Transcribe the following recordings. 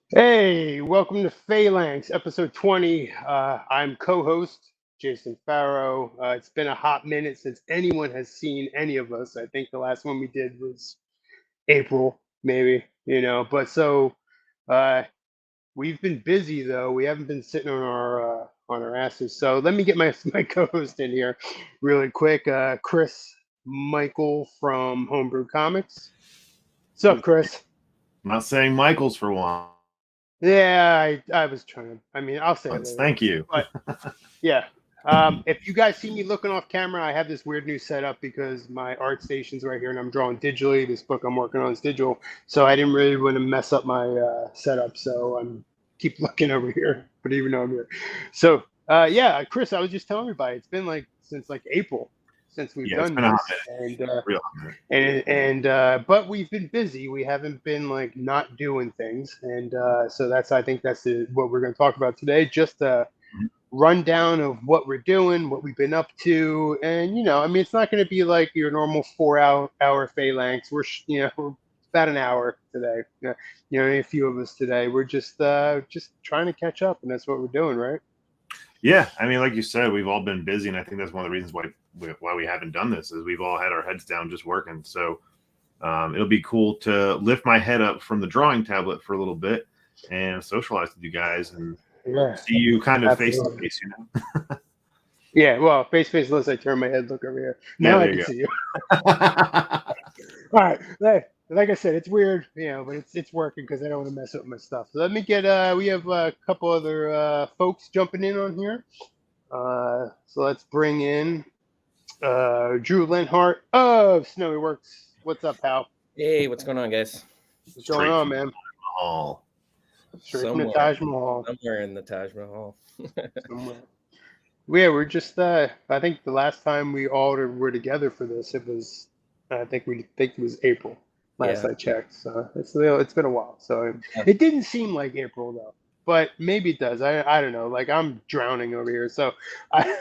Hey, welcome to Phalanx, episode 20. I'm co-host Jason Farrow. It's been a hot minute since anyone has seen any of us. I think the last one we did was April, maybe, But uh, we've been busy though. We haven't been sitting on our asses. So let me get my my co-host in here really quick. Chris Michael from Homebrew Comics. What's up, Chris? I'm not saying Michaels for one. Yeah, I was trying. I mean, I'll say it later. Thank you. But yeah, if you guys see me looking off camera, I have this weird new setup because my art station's right here and I'm drawing digitally. This book I'm working on is digital, so I didn't really want to mess up my setup. So I'm keep looking over here, but even though I'm here, so yeah, Chris, I was just telling everybody it's been like since like April since we've Yeah, it's done been a hot this, and minute. Real hot minute. but we've been busy. We haven't been like not doing things, and so that's I think that's what we're going to talk about today. Just a Mhm. rundown of what we're doing, what we've been up to, and I mean, it's not going to be like your normal 4 hour phalanx. We're about an hour today. A few of us today. We're just trying to catch up, and that's what we're doing, right? Yeah, I mean, like you said, we've all been busy, and I think that's one of the reasons why we haven't done this is we've all had our heads down just working. So it'll be cool to lift my head up from the drawing tablet for a little bit and socialize with you guys and Yeah, see you kind of face to absolutely. face. Yeah, well, face unless I turn my head, look over here. Yeah, Now I there can you see you. go. All right, like I said, it's weird, but it's working because I don't want to mess up my stuff. So let me get. We have a couple other folks jumping in on here. So let's bring in Drew Lenhart of Snowy Works. What's up, pal? Hey, what's going on, guys? What's going Straight on, from the man? hall. Straight from the Somewhere, Taj Mahal. somewhere in the Taj Mahal. Somewhere. Yeah, we're just. I think the last time we all were together for this, it was. I think it was April. Last Yeah, I checked, so it's been a while. So yeah. it didn't seem like April though, but maybe it does. I don't know. Like I'm drowning over here, so I,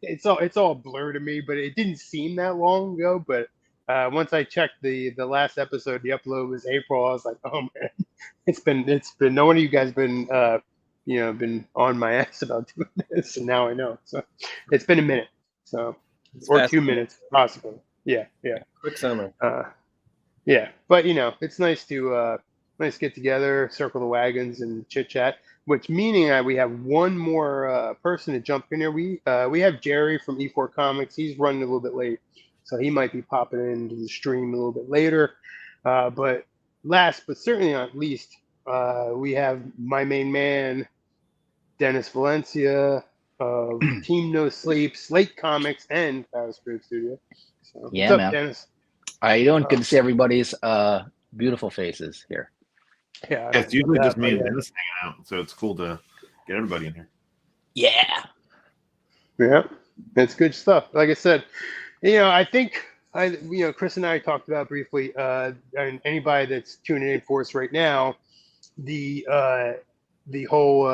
it's all a blur to me. But it didn't seem that long ago. But once I checked the last episode, the upload was April. I was like, oh man, it's been. No one of you guys been on my ass about doing this, and now I know. So it's been a minute, so It's or fast. 2 minutes possibly. Yeah, yeah, Quick summer. uh, yeah. But it's nice to get together, circle the wagons, and chit chat. Which meaning we have one more person to jump in here. We have Jerry from E4 Comics. He's running a little bit late, so he might be popping into the stream a little bit later. But last but certainly not least, we have my main man, Dennis Valencia of Team No Sleep, Slate Comics, and Power Spirit Studio. So, what's Yeah, up, man. Dennis? How you doing? Uh, Good to see everybody's beautiful faces here. yeah, I Yeah, don't it's know about usually that, just but me and yeah, Dennis hanging out, so it's cool to get everybody in here. Yeah. yeah, it's good stuff. Like I said, I think Chris and I talked about briefly, and anybody that's tuning in for us right now, the whole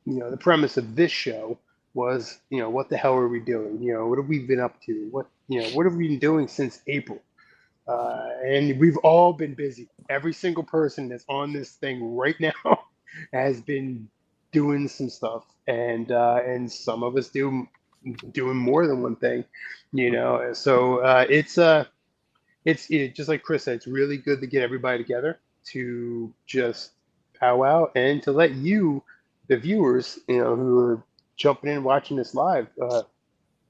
the premise of this show was, what the hell are we doing? What have we been up to? What have we been doing since April? And we've all been busy. Every single person that's on this thing right now has been doing some stuff, and some of us doing more than one thing, So just like Chris said, it's really good to get everybody together to just powwow and to let you, the viewers, who are jumping in watching this live,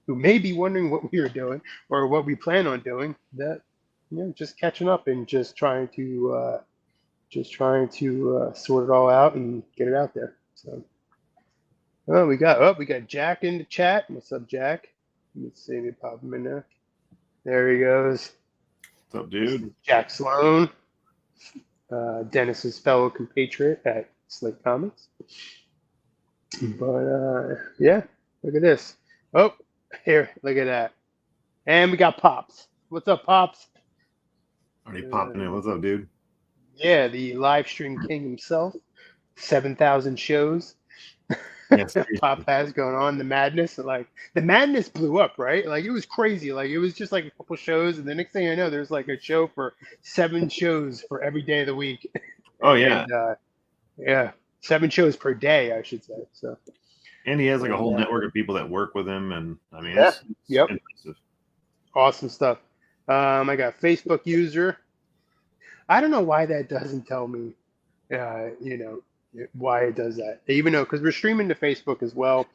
who may be wondering what we are doing or what we plan on doing, that just catching up and just trying to sort it all out and get it out there. So, we got Jack in the chat. What's up, Jack? Let me see me pop him in there. There he goes. What's up, This dude? is Jack Sloan, Dennis's fellow compatriot at Slate Comics. But yeah, look at this. Oh, here, look at that. And we got Pops. What's up, Pops? Already popping in. Uh, What's up, dude? yeah, the live stream king himself. 7,000 shows. Yeah, Pop seriously. has going on. The madness blew up, right? Like it was crazy. Like it was just like a couple shows, and the next thing I know, there's like a show for 7 shows for every day of the week. Oh yeah, And yeah, 7 shows per day, I should say. So and he has like a whole and, network of people that work with him, and I mean, yeah, it's yep, impressive. awesome stuff. I got Facebook user. I don't know why that doesn't tell me, you know, why it does that. Even though, because we're streaming to Facebook as well,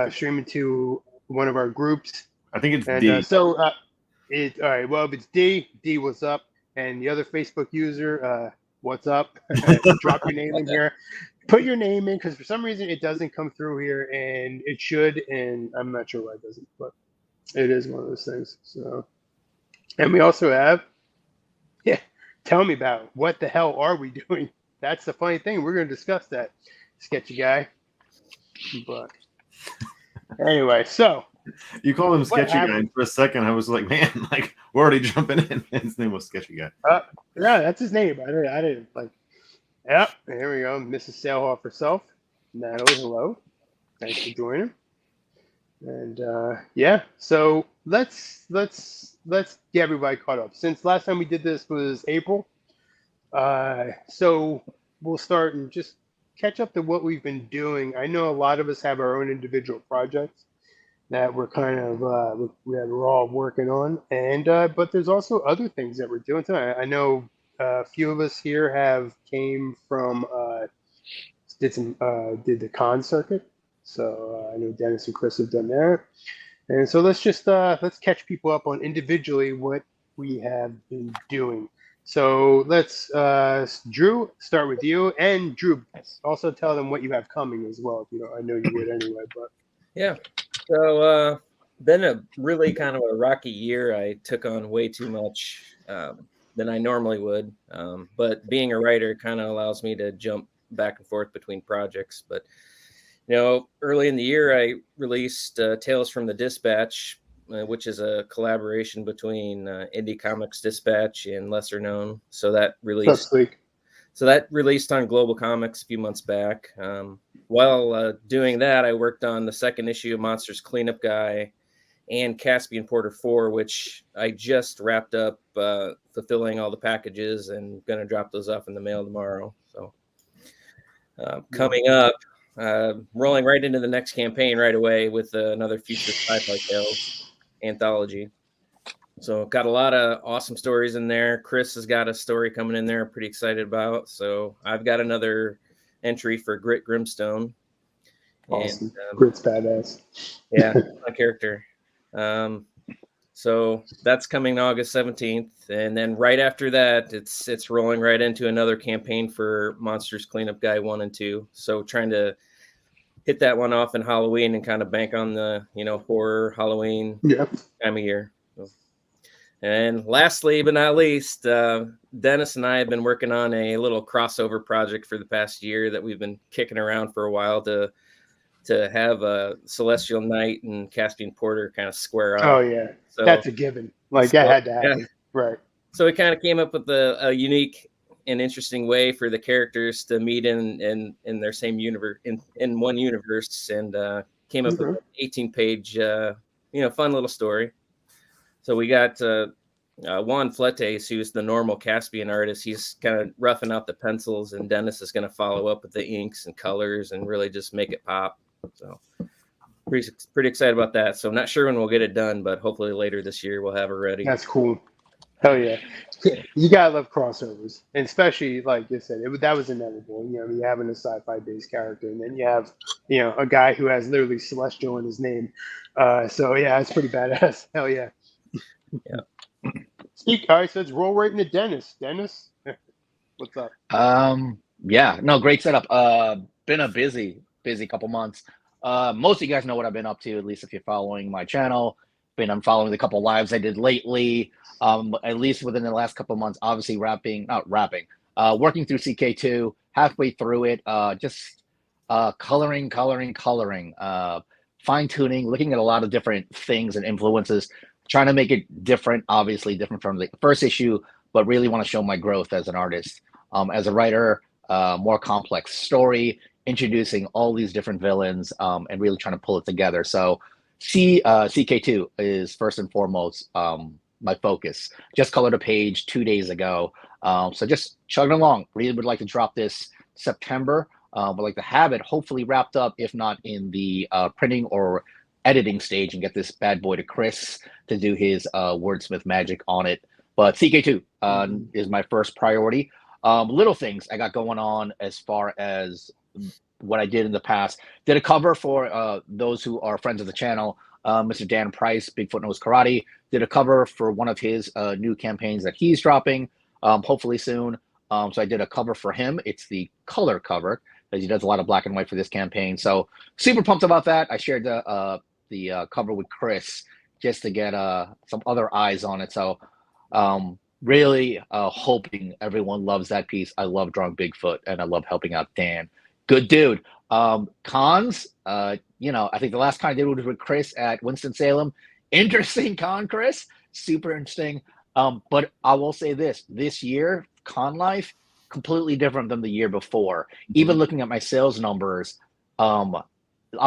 streaming to one of our groups. I think it's And D. it all right. Well, if it's D, what's up? And the other Facebook user, what's up? Drop your name in here. Put your name in because for some reason it doesn't come through here, and it should, and I'm not sure why it doesn't, but it is one of those things. So, and we also have, yeah, tell me about it. What the hell are we doing? That's the funny thing. We're going to discuss that, sketchy guy. But anyway, so You call him what Sketchy Guy, happened? and for a second I was like, man, like we're already jumping in. His name was Sketchy Guy. Yeah, that's his name. I didn't like. Yep, here we go. Mrs. Sailhoff herself, Natalie. Hello, thanks for joining. And yeah, so let's get everybody caught up. Since last time we did this was April, so we'll start and just catch up to what we've been doing. I know a lot of us have our own individual projects that we're kind of we're all working on, and but there's also other things that we're doing tonight. I know a few of us here have came from did the con circuit, so I know Dennis and Chris have done that, and so let's just let's catch people up on individually what we have been doing. So let's Drew start with you, and Drew also tell them what you have coming as well. If you know, I know you would anyway, but Yeah. So, been a really kind of a rocky year. I took on way too much than I normally would. But being a writer kind of allows me to jump back and forth between projects. But, early in the year, I released Tales from the Dispatch, which is a collaboration between Indie Comics Dispatch and Lesser Known. So that that's released. week. So that released on Global Comics a few months back. While doing that, I worked on the second issue of Monsters Cleanup Guy and Caspian Porter 4, which I just wrapped up fulfilling all the packages and going to drop those off in the mail tomorrow. So coming up, rolling right into the next campaign right away with another Future Sci-Fi Tales anthology. So got a lot of awesome stories in there. Chris has got a story coming in there I'm pretty excited about. So I've got another entry for Grit Grimstone. Awesome. And, Grit's badass. yeah, my character. So that's coming August 17th. And then right after that, it's rolling right into another campaign for Monsters Cleanup Guy 1 and 2. So trying to hit that one off in Halloween and kind of bank on the, horror Halloween time of year. And lastly, but not least, Dennis and I have been working on a little crossover project for the past year that we've been kicking around for a while to have a Celestial Knight and Caspian Porter kind of square off. Oh yeah, So that's a given. Like that had to happen, yeah. Right? So we kind of came up with a unique and interesting way for the characters to meet in their same universe, in one universe, and came up with an 18-page, fun little story. So we got Juan Fletes, who's the normal Caspian artist. He's kind of roughing out the pencils, and Dennis is going to follow up with the inks and colors and really just make it pop. So pretty excited about that. So I'm not sure when we'll get it done, but hopefully later this year we'll have it ready. That's cool. Hell yeah. You gotta love crossovers, and especially like you said, that was inevitable. You having a sci-fi based character, and then you have a guy who has literally Celestial in his name. So yeah, it's pretty badass. Hell yeah. Yeah. All right, so let's roll right into Dennis. Dennis, what's up? Yeah, no, great setup. Been a busy couple months. Most of you guys know what I've been up to, at least if you're following my channel. I'm following the couple lives I did lately. At least within the last couple months, obviously working through CK2, halfway through it, just coloring, fine tuning, looking at a lot of different things and influences, trying to make it different, obviously different from the first issue, but really want to show my growth as an artist, as a writer, more complex story, introducing all these different villains, and really trying to pull it together. So CK2 is first and foremost my focus. Just colored a page 2 days ago. So just chugging along. Really would like to drop this September. Would like to have it hopefully wrapped up, if not in the printing or editing stage, and get this bad boy to Chris to do his wordsmith magic on it. But CK2 is my first priority. Little things I got going on as far as what I did in the past. Did a cover for those who are friends of the channel. Mr. Dan Price, Bigfoot Knows Karate, did a cover for one of his new campaigns that he's dropping, hopefully soon. So I did a cover for him. It's the color cover, because he does a lot of black and white for this campaign. So super pumped about that. I shared the cover with Chris just to get some other eyes on it. So really hoping everyone loves that piece. I love drawing Bigfoot, and I love helping out Dan. Good dude. Cons, I think the last con I did was with Chris at Winston-Salem. Interesting con, Chris. Super interesting. But I will say this year, con life, completely different than the year before. Even looking at my sales numbers, I'll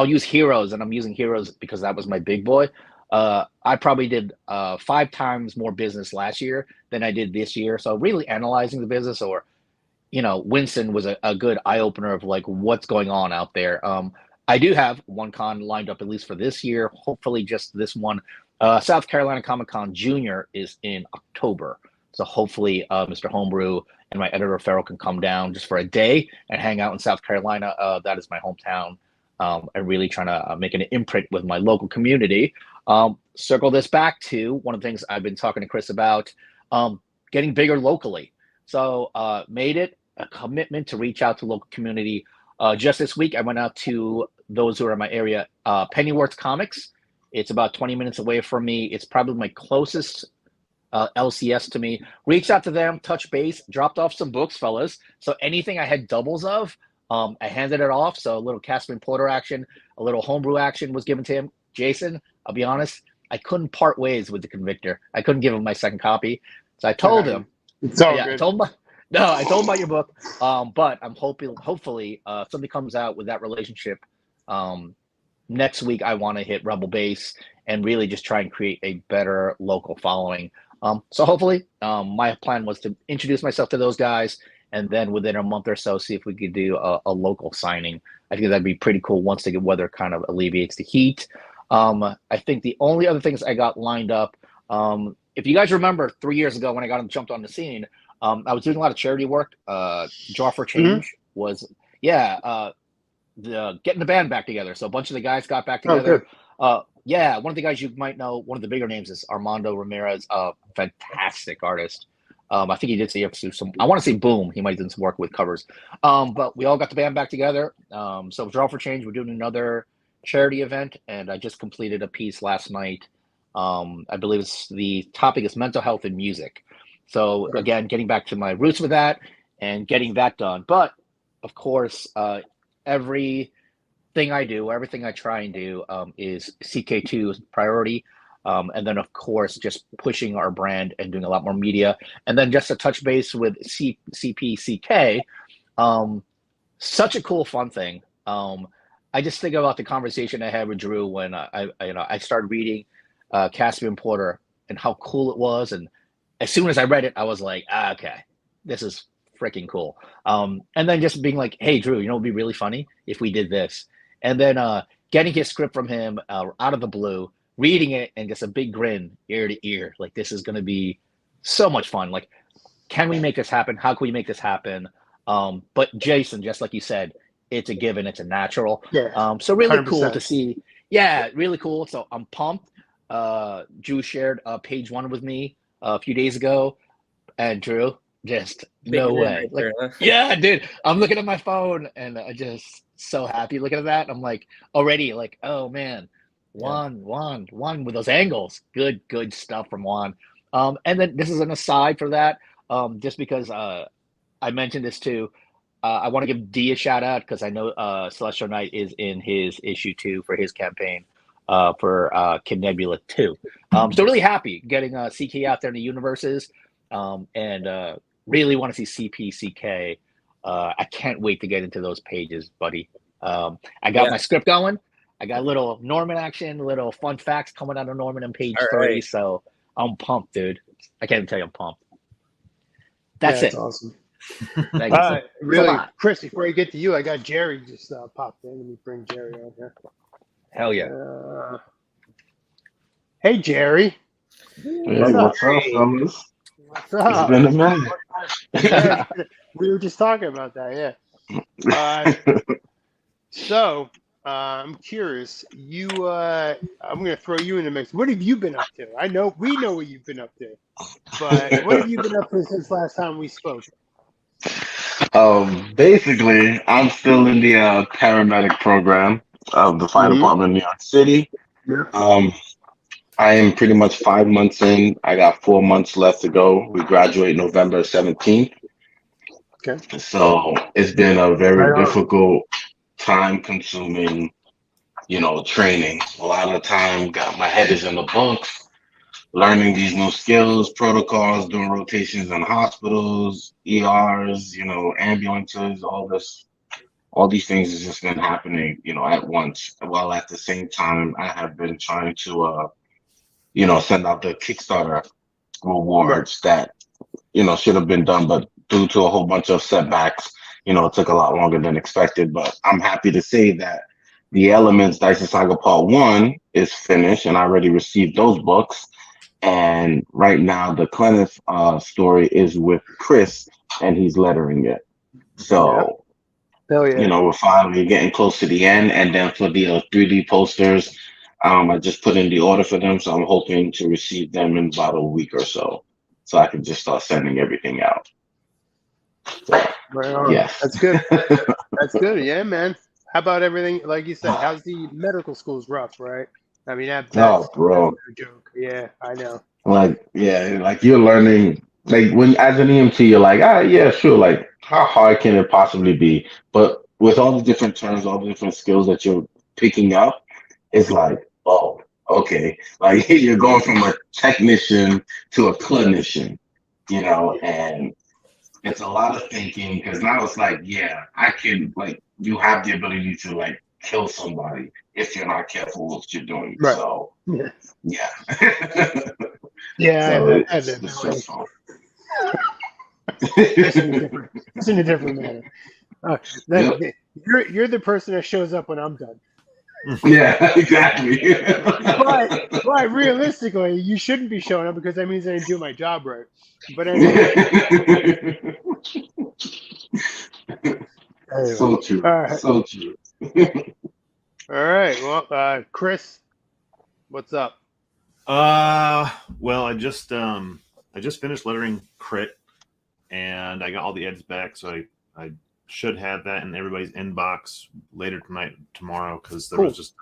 use Heroes, and I'm using Heroes because that was my big boy. I probably did 5 times more business last year than I did this year. So really analyzing the business, or Winston was a good eye opener of like what's going on out there. I do have one con lined up at least for this year. Hopefully just this one. South Carolina Comic Con Junior is in October. So hopefully Mr. Homebrew and my editor Farrell can come down just for a day and hang out in South Carolina. That is my hometown. And really trying to make an imprint with my local community. Circle this back to one of the things I've been talking to Chris about, getting bigger locally. So made it a commitment to reach out to local community. Just this week, I went out to those who are in my area, Pennyworth Comics. It's about 20 minutes away from me. It's probably my closest LCS to me. Reached out to them, touched base, dropped off some books, fellas. So anything I had doubles of, I handed it off. So a little Caspian Porter action, a little homebrew action was given to him. Jason, I'll be honest, I couldn't part ways with the Convictor. I couldn't give him my second copy. So I told him. It's all good. I told him about your book. But I'm hopefully something comes out with that relationship. Next week, I want to hit Rebel Base and really just try and create a better local following. So hopefully, my plan was to introduce myself to those guys, and then within a month or so, see if we could do a local signing. I think that'd be pretty cool once the weather kind of alleviates the heat. I think the only other things I got lined up, if you guys remember 3 years ago when I jumped on the scene, I was doing a lot of charity work. Draw for Change was, getting the band back together. So a bunch of the guys got back together. One of the guys you might know, one of the bigger names is Armando Ramirez, a fantastic artist. I think he did some. I want to say Boom. He might have done some work with covers. But we all got the band back together. So Draw for Change, we're doing another charity event, and I just completed a piece last night. I believe the topic is mental health and music. So again, getting back to my roots with that and getting that done. But of course, everything I do, everything I try and do is CK2's priority. And then, of course, just pushing our brand and doing a lot more media. And then just to touch base with CPCK, such a cool, fun thing. I just think about the conversation I had with Drew when I started reading Caspian Porter and how cool it was. And as soon as I read it, I was like, okay, this is freaking cool. And then just being like, hey, Drew, it'd be really funny if we did this. And then getting his script from him out of the blue, reading it, and just a big grin ear to ear. Like, this is going to be so much fun. Like, can we make this happen? How can we make this happen? But Jason, just like you said, it's a given. It's a natural. Yeah. So really 100%. cool to see. Yeah, really cool. So I'm pumped. Drew shared page 1 with me a few days ago. And Drew, just no way. Right there, yeah, dude. I'm looking at my phone and I just so happy looking at that. I'm like already like, oh man, Juan with those angles. Good stuff from Juan. And then this is an aside for that. Just because I mentioned this too. I want to give D a shout out because I know Celestial Knight is in his issue 2 for his campaign for Kid Nebula 2. So really happy getting CK out there in the universes. And really want to see CPCK. I can't wait to get into those pages, buddy. I got my script going. I got a little Norman action, little fun facts coming out of Norman on page 3. Right. So I'm pumped, dude. I can't even tell you I'm pumped. Yeah, That's that's it. awesome. Thank you, sir. It's a Really, lot. Chris, before I get to you, I got Jerry just popped in. Let me bring Jerry on here. Hell yeah. Hey, Jerry. Hey, What's up? what's up, fellas? What's It's up? been a minute. Yeah, we were just talking about that. Yeah. So I'm curious. I'm going to throw you in the mix. What have you been up to? We know what you've been up to, but what have you been up to since last time we spoke? Basically, I'm still in the paramedic program of the fire Mm-hmm. department in New York City. Yeah. I am pretty much 5 months in. I got 4 months left to go. We graduate November 17th. Okay. So it's been a very Right on. difficult, time-consuming, training. A lot of the time, got my head is in the books, learning these new skills, protocols, doing rotations in hospitals, ERs, ambulances, all these things has just been happening, at once. While at the same time, I have been trying to, send out the Kickstarter Right. rewards that, should have been done, but due to a whole bunch of setbacks, it took a lot longer than expected. But I'm happy to say that the Elements Dice Saga Part 1 is finished, and I already received those books. And right now, the Kenneth story is with Chris, and he's lettering it. So, Hell yeah. we're finally getting close to the end. And then for the 3D posters, I just put in the order for them. So I'm hoping to receive them in about a week or so I can just start sending everything out. So, Right on. yes. That's good. That's good. Yeah, man. How about everything? Like you said, how's the medical school's rough, right? I mean, that's Bro. no joke. Yeah, I know. Like, yeah, like you're learning, like when as an EMT, you're like, yeah, sure. Like, how hard can it possibly be? But with all the different terms, all the different skills that you're picking up, it's like, oh, okay. Like you're going from a technician to a clinician, and it's a lot of thinking because now it's like, yeah, I can, like, you have the ability to like kill somebody if you're not careful with what you're doing. Right. So, Yeah. yeah. Yeah, So I have it's stressful. It's in a different manner. Yep. You're the person that shows up when I'm done. Yeah, exactly. But realistically, you shouldn't be showing up because that means I didn't do my job right. But anyway. So true. All right. So true. All right. Well, Chris, what's up? Well, I just finished lettering Crit, and I got all the eds back, so I should have that in everybody's inbox later tonight, tomorrow, because there was just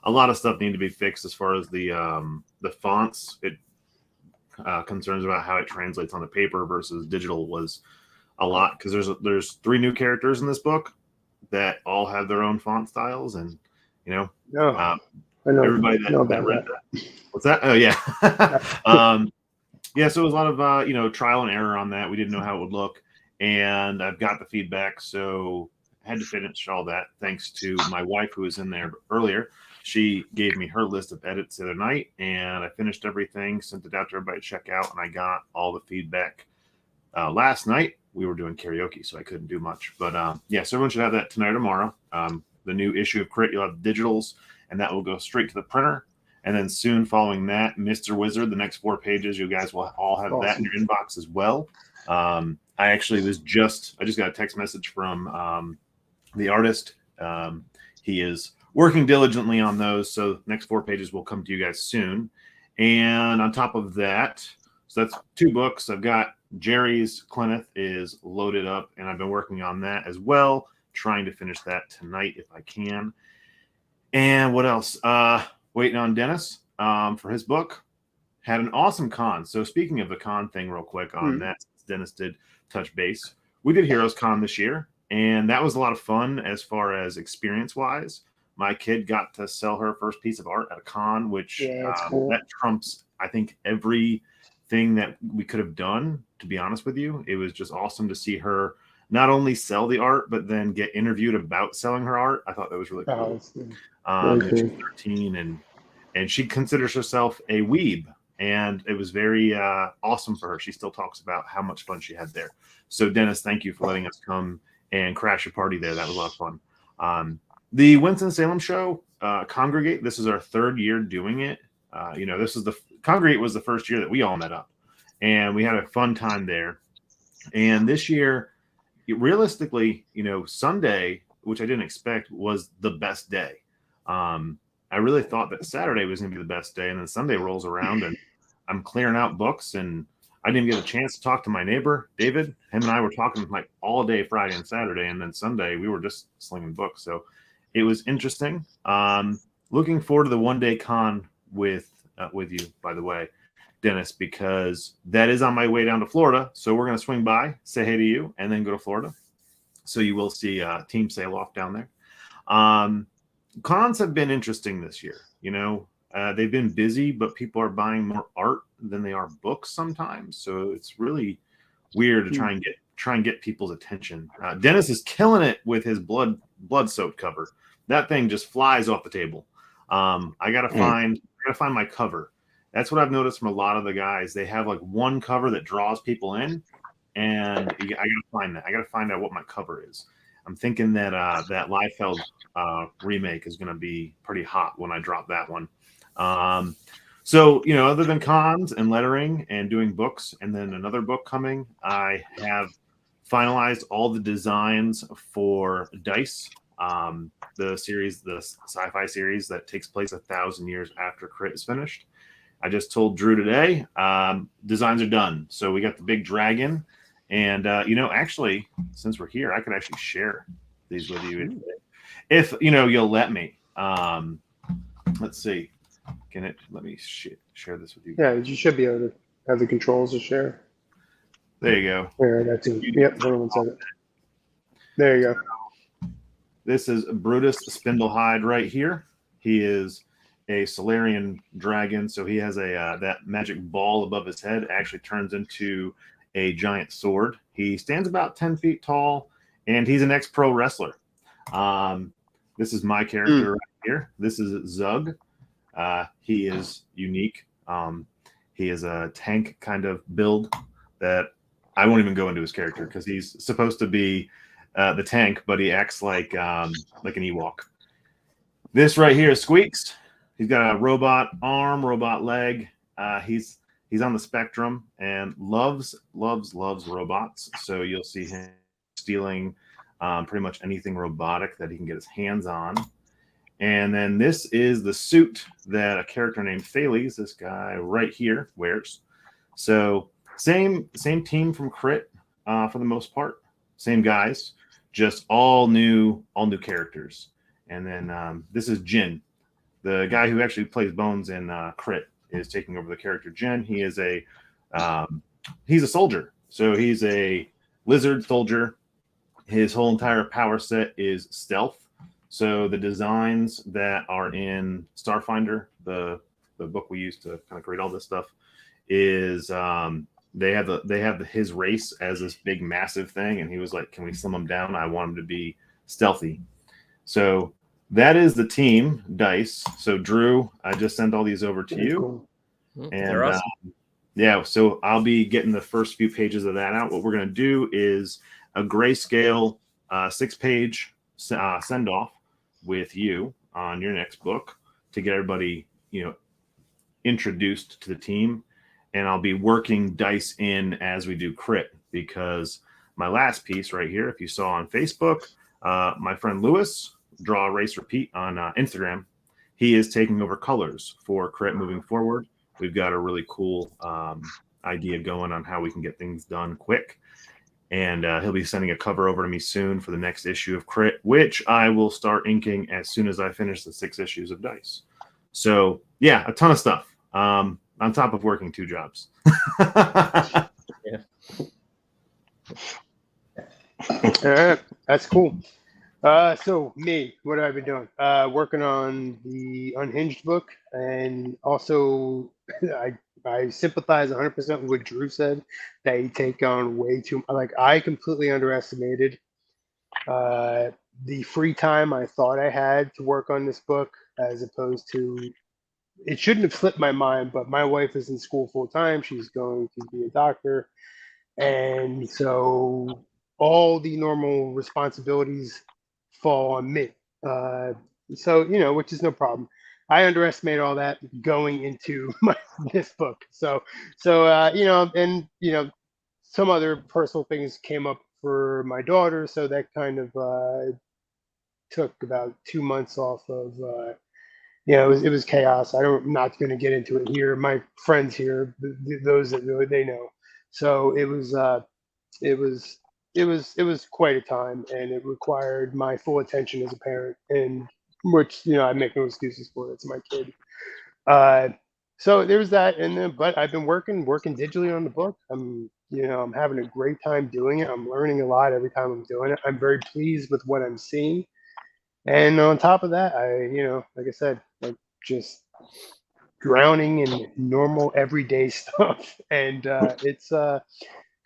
a lot of stuff needed to be fixed as far as the fonts. It concerns about how it translates on the paper versus digital was a lot, because there's 3 new characters in this book that all have their own font styles, and I know everybody that read that. What's that? Oh yeah. Yeah, so it was a lot of trial and error on that. We didn't know how it would look, and I've got the feedback, so I had to finish all that thanks to my wife, who was in there earlier. She gave me her list of edits the other night, and I finished everything, sent it out to everybody to check out, and I got all the feedback last night. We were doing karaoke, so I couldn't do much. But yeah, so everyone should have that tonight or tomorrow. The new issue of Crit, you'll have digitals, and that will go straight to the printer. And then soon following that, Mr. Wizard, the next 4 pages, you guys will all have that in your inbox as well. I just got a text message from the artist. He is working diligently on those. So next 4 pages will come to you guys soon. And on top of that, so that's 2 books. I've got Jerry's Kenneth is loaded up, and I've been working on that as well, trying to finish that tonight if I can. And what else? Waiting on Dennis for his book. Had an awesome con. So speaking of the con thing real quick on that, Dennis did touch base. We did Heroes Con this year, and that was a lot of fun as far as experience-wise. My kid got to sell her first piece of art at a con, which cool. That trumps, I think, everything that we could have done, to be honest with you. It was just awesome to see her not only sell the art, but then get interviewed about selling her art. I thought that was really cool. She's 13, and she considers herself a weeb. and it was very awesome for her. She still talks about how much fun she had there. So Dennis, thank you for letting us come and crash a party there. That was a lot of fun. The Winston-Salem show, Congregate, this is our third year doing it. This is Congregate was the first year that we all met up, and we had a fun time there. And this year, realistically, Sunday, which I didn't expect, was the best day. I really thought that Saturday was going to be the best day, and then Sunday rolls around, and I'm clearing out books, and I didn't get a chance to talk to my neighbor, David. Him and I were talking like all day Friday and Saturday, and then Sunday we were just slinging books. So it was interesting. Looking forward to the one-day con with you, by the way, Dennis, because that is on my way down to Florida. So we're going to swing by, say hey to you, and then go to Florida. So you will see Team Sail Off down there. Cons have been interesting this year. They've been busy, but people are buying more art than they are books sometimes. So it's really weird to try and get people's attention. Dennis is killing it with his blood-soaked cover. That thing just flies off the table. I gotta find my cover. That's what I've noticed from a lot of the guys. They have like one cover that draws people in, and I gotta find that. I gotta find out what my cover is. I'm thinking that that Liefeld remake is gonna be pretty hot when I drop that one. So other than cons and lettering and doing books, and then another book coming, I have finalized all the designs for Dice, the sci-fi series that takes place 1,000 years after Crit is finished. I just told Drew today, designs are done. So we got the big dragon, and actually, since we're here, I could actually share these with you if you'll let me. Let's see. Let me share this with you? Yeah, you should be able to have the controls to share. There you go. There, that's it. Yep, hold on 1 second. There you go. This is Brutus Spindlehide right here. He is a Solarian dragon, so he has that magic ball above his head actually turns into a giant sword. He stands about 10 feet tall, and he's an ex-pro wrestler. This is my character right here. This is Zug. He is unique. He is a tank kind of build that I won't even go into his character because he's supposed to be the tank, but he acts like an Ewok. This right here is Squeaks. He's got a robot arm, robot leg. He's on the spectrum and loves robots. So you'll see him stealing pretty much anything robotic that he can get his hands on. And then this is the suit that a character named Thales, this guy right here, wears. So same team from Crit for the most part. Same guys, just all new characters. And then this is Jin. The guy who actually plays Bones in Crit is taking over the character Jin. He is he's a soldier. So he's a lizard soldier. His whole entire power set is stealth. So the designs that are in Starfinder, the book we use to kind of create all this stuff, is they have his race as this big massive thing, and he was like, "Can we slim him down? I want him to be stealthy." So that is the team Dice. So Drew, I just sent all these over to you, Cool. and Awesome. yeah, so I'll be getting the first few pages of that out. What we're gonna do is a grayscale 6-page send off with you on your next book to get everybody introduced to the team, and I'll be working Dice in as we do Crit, because my last piece right here, if you saw on Facebook, my friend Lewis, Draw Race Repeat on Instagram, he is taking over colors for Crit moving forward. We've got a really cool idea going on how we can get things done quick. And he'll be sending a cover over to me soon for the next issue of Crit, which I will start inking as soon as I finish the 6 issues of Dice. So, yeah, a ton of stuff on top of working 2 jobs. Yeah. All right, that's cool. So me, what have I been doing? Working on the Unhinged book, and also I sympathize 100% with what Drew said, that you take on way too. Like, I completely underestimated the free time I thought I had to work on this book, as opposed to it shouldn't have slipped my mind, but my wife is in school full time. She's going to be a doctor. And so all the normal responsibilities fall on me. Uh, so, which is no problem. I underestimated all that going into this book. And, some other personal things came up for my daughter. So that kind of took about 2 months off of, it was chaos. I'm not going to get into it here. My friends here, those that know, they know. So it was it was quite a time, and it required my full attention as a parent, and which I make no excuses for. It's my kid. Uh, so there was that, and then but I've been working digitally on the book. I'm having a great time doing it. I'm learning a lot every time I'm doing it. I'm very pleased with what I'm seeing, and on top of that, like I said, like just drowning in normal everyday stuff, and it's 'cause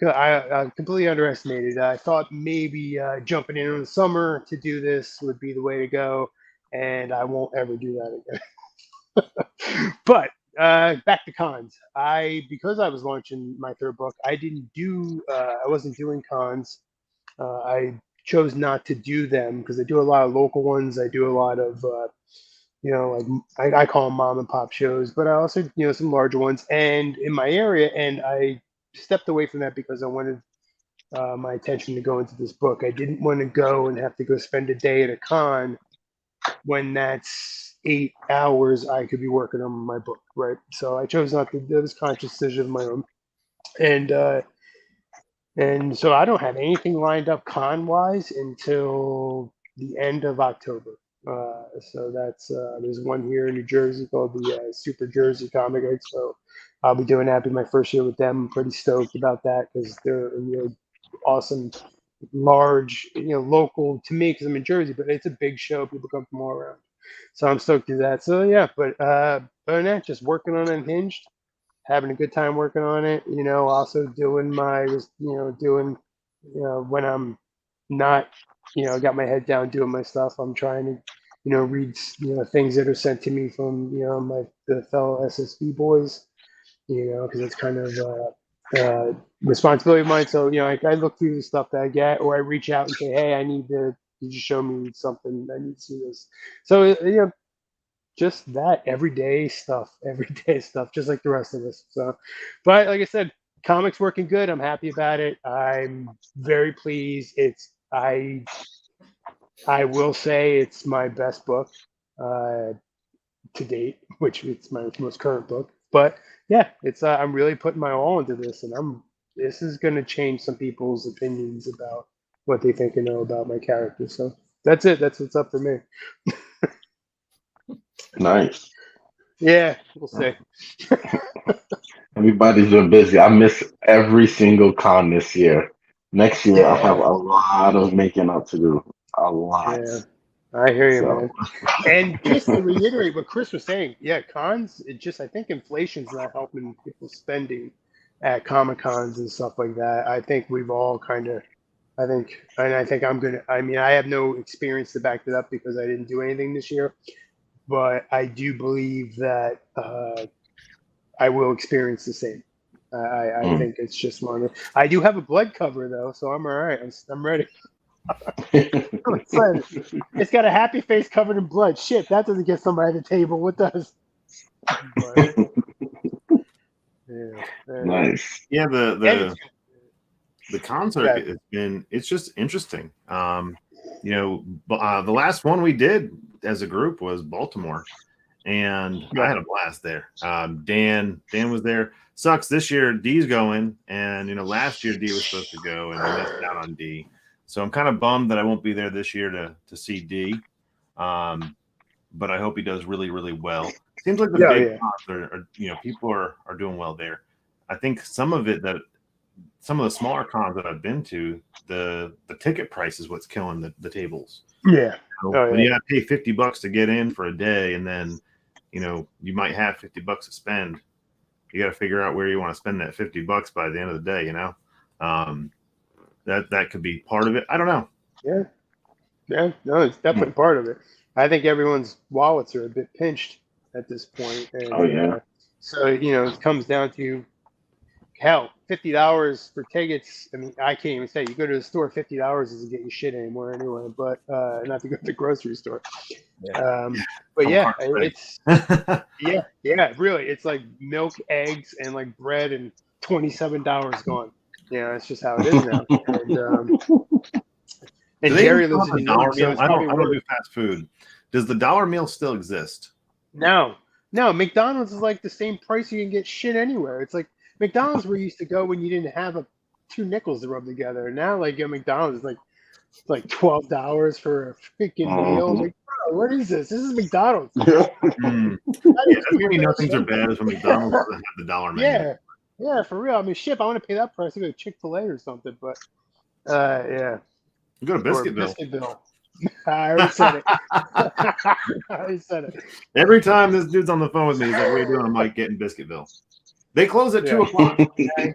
I completely underestimated. I thought maybe jumping in the summer to do this would be the way to go, and I won't ever do that again. But back to cons. Because I was launching my third book, I wasn't doing cons. I chose not to do them because I do a lot of local ones. I do a lot of like I call them mom and pop shows, but I also some larger ones and in my area, and I stepped away from that because I wanted my attention to go into this book. I didn't want to go and have to go spend a day at a con when that's 8 hours I could be working on my book, right? So I chose not to. That was a conscious decision of my own, and so I don't have anything lined up con wise until the end of October. So there's one here in New Jersey called the Super Jersey Comic Expo. I'll be doing that. Be my first year with them. I'm pretty stoked about that because they're a really awesome, large, local to me because I'm in Jersey, but it's a big show. People come from all around, so I'm stoked to do that. So yeah, but other than that, just working on Unhinged, having a good time working on it. Also doing when I'm not, got my head down doing my stuff. I'm trying to, read, things that are sent to me from, the fellow SSB boys, because it's kind of responsibility of mine. So, I look through the stuff that I get, or I reach out and say, hey, I need to, you just show me something. I need to see this. So, just that everyday stuff, just like the rest of us. So, but like I said, comics working good. I'm happy about it. I'm very pleased. I will say it's my best book uh, to date, which it's my most current book. But yeah, it's I'm really putting my all into this, and this is going to change some people's opinions about what they think and know about my character. So that's it. That's what's up for me. Nice. Yeah, we'll see. Everybody's been busy. I miss every single con this year. Next year, I have Yeah, a lot of making up to do. A lot. yeah. I hear you, So, man. And just to reiterate what Chris was saying, yeah, cons, I think inflation's not helping people spending at Comic Cons and stuff like that. I think we've all kind of, I think I mean, I have no experience to back that up because I didn't do anything this year, but I do believe that I will experience the same. I mm. think it's just one. I do have a blood cover though, so I'm all right. I'm ready. I'm excited. It's got a happy face covered in blood. Shit, that doesn't get somebody at the table. What does? But, yeah. Nice. Yeah, And it's the concert good. has it's just interesting. The last one we did as a group was Baltimore, and I had a blast there. Dan was there. Sucks this year D's going, and last year D was supposed to go, and we missed out on D. So I'm kind of bummed that I won't be there this year to see D. But I hope he does really, really well. Seems like the big cons people are doing well there. I think some of the smaller cons that I've been to, the ticket price is what's killing the tables. Yeah. When you got to pay $50 to get in for a day, and then you might have $50 to spend, you got to figure out where you want to spend that $50 by the end of the day. That could be part of it. I don't know. Yeah. No, it's definitely part of it. I think everyone's wallets are a bit pinched at this point, and Oh yeah. so it comes down to hell, $50 for tickets. I mean, I can't even say you go to the store. $50 doesn't get you shit anymore anyway. But not to go to the grocery store. Yeah. But From yeah, Hart's Way. it's really, it's like milk, eggs, and like bread, and $27 gone. Yeah, that's just how it is now. And Do they Jerry even lives call in it New a dollar York, so meal? it's I probably don't do worse. fast food. Does the dollar meal still exist? No, McDonald's is like the same price you can get shit anywhere. It's like McDonald's where you used to go when you didn't have two nickels to rub together. Now, like at McDonald's, it's like $12 for a freaking meal. Mhm. Like, bro, what is this? This is McDonald's. Mm. That Yeah, is that's when you know stupid things are shit. bad is when McDonald's doesn't have the dollar menu. Yeah, yeah, for real. I mean, shit, I want to pay that price. I go to Chick-fil-A or something, but yeah, You go to or Biscuitville. Biscuitville. I already said it. I already said it. Every time this dude's on the phone with me, he's like, "What are you doing?" I'm like, "Getting Biscuitville." They close at 2 o'clock. Okay?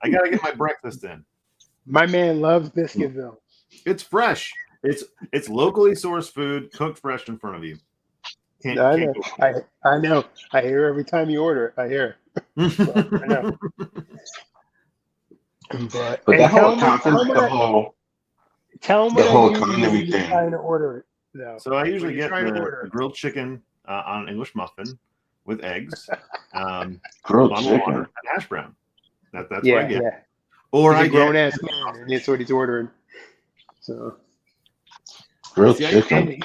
I gotta get my breakfast in. My man loves Biscuitville. It's fresh. It's locally sourced food, cooked fresh in front of you. I Can't know. go I know. I hear every time you order it. I hear. I know. But But and that whole tell concept, them the whole what I whole do when economy you're thing. trying to order it. Though. So I usually When you're get trying to the order it. grilled chicken on an English muffin with eggs, Grilled bottle of chicken. water, and hash brown. That's what I Yeah, get. yeah. Or He's I a get grown ass man, and that's what he's ordering. So Grilled See, I- chicken. and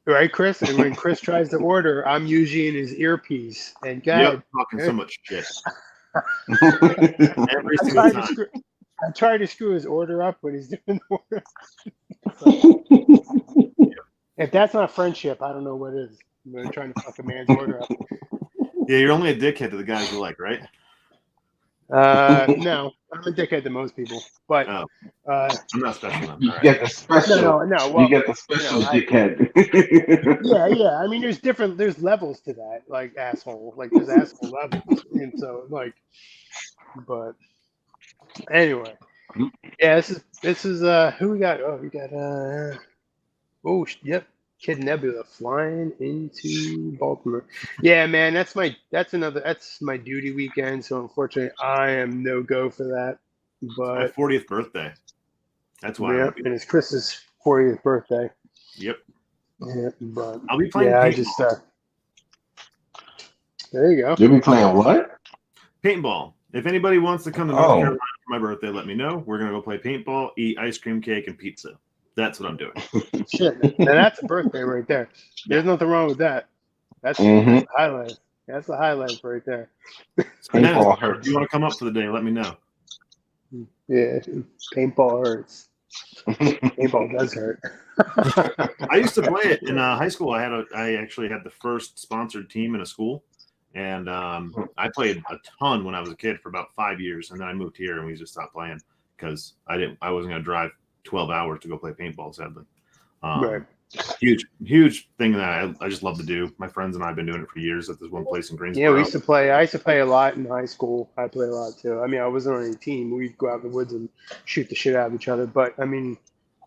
right, Chris. And when Chris tries to order, I'm usually in his earpiece. And God, talking so much shit every I single tried to time. screw. I tried to screw his order up when he's doing the order. If that's not friendship, I don't know what is. I'm trying to fuck a man's order up. Yeah, you're only a dickhead to the guys you like, right? No, I'm a dickhead to most people, but Oh, uh, I'm not special enough. You All right. get the special. no. You Well, get the special I, dickhead. yeah. I mean, there's levels to that, like asshole, like there's asshole levels, and so like, but anyway, yeah. This is who we got? Oh, we got yep, Kid Nebula flying into Baltimore. Yeah, man, that's my duty weekend. So unfortunately, I am no go for that. My But 40th birthday. That's why. yeah, and it's Chris's 40th birthday. Yep. Yeah, but I'll be playing yeah, I paintball. just there you go. You'll be playing what? Paintball. If anybody wants to come to North Oh. Carolina for my birthday, let me know. We're gonna go play paintball, eat ice cream cake and pizza. That's what I'm doing. Shit, now that's a birthday right there. There's nothing wrong with that. That's Mhm. the highlight. That's the highlight right there. So Dennis, Paintball if hurts. you want to come up for the day, let me know. Yeah, paintball hurts. Paintball does hurt. I used to play it in high school. I actually had the first sponsored team in a school, and I played a ton when I was a kid for about 5 years, and then I moved here and we just stopped playing because I wasn't going to drive 12 hours to go play paintball. Sadly, Right. huge thing that I just love to do. My friends and I have been doing it for years at this one place in Greensboro. Yeah, we used to play. I used to play a lot in high school. I played a lot too. I mean, I wasn't on any team. We'd go out in the woods and shoot the shit out of each other. But I mean,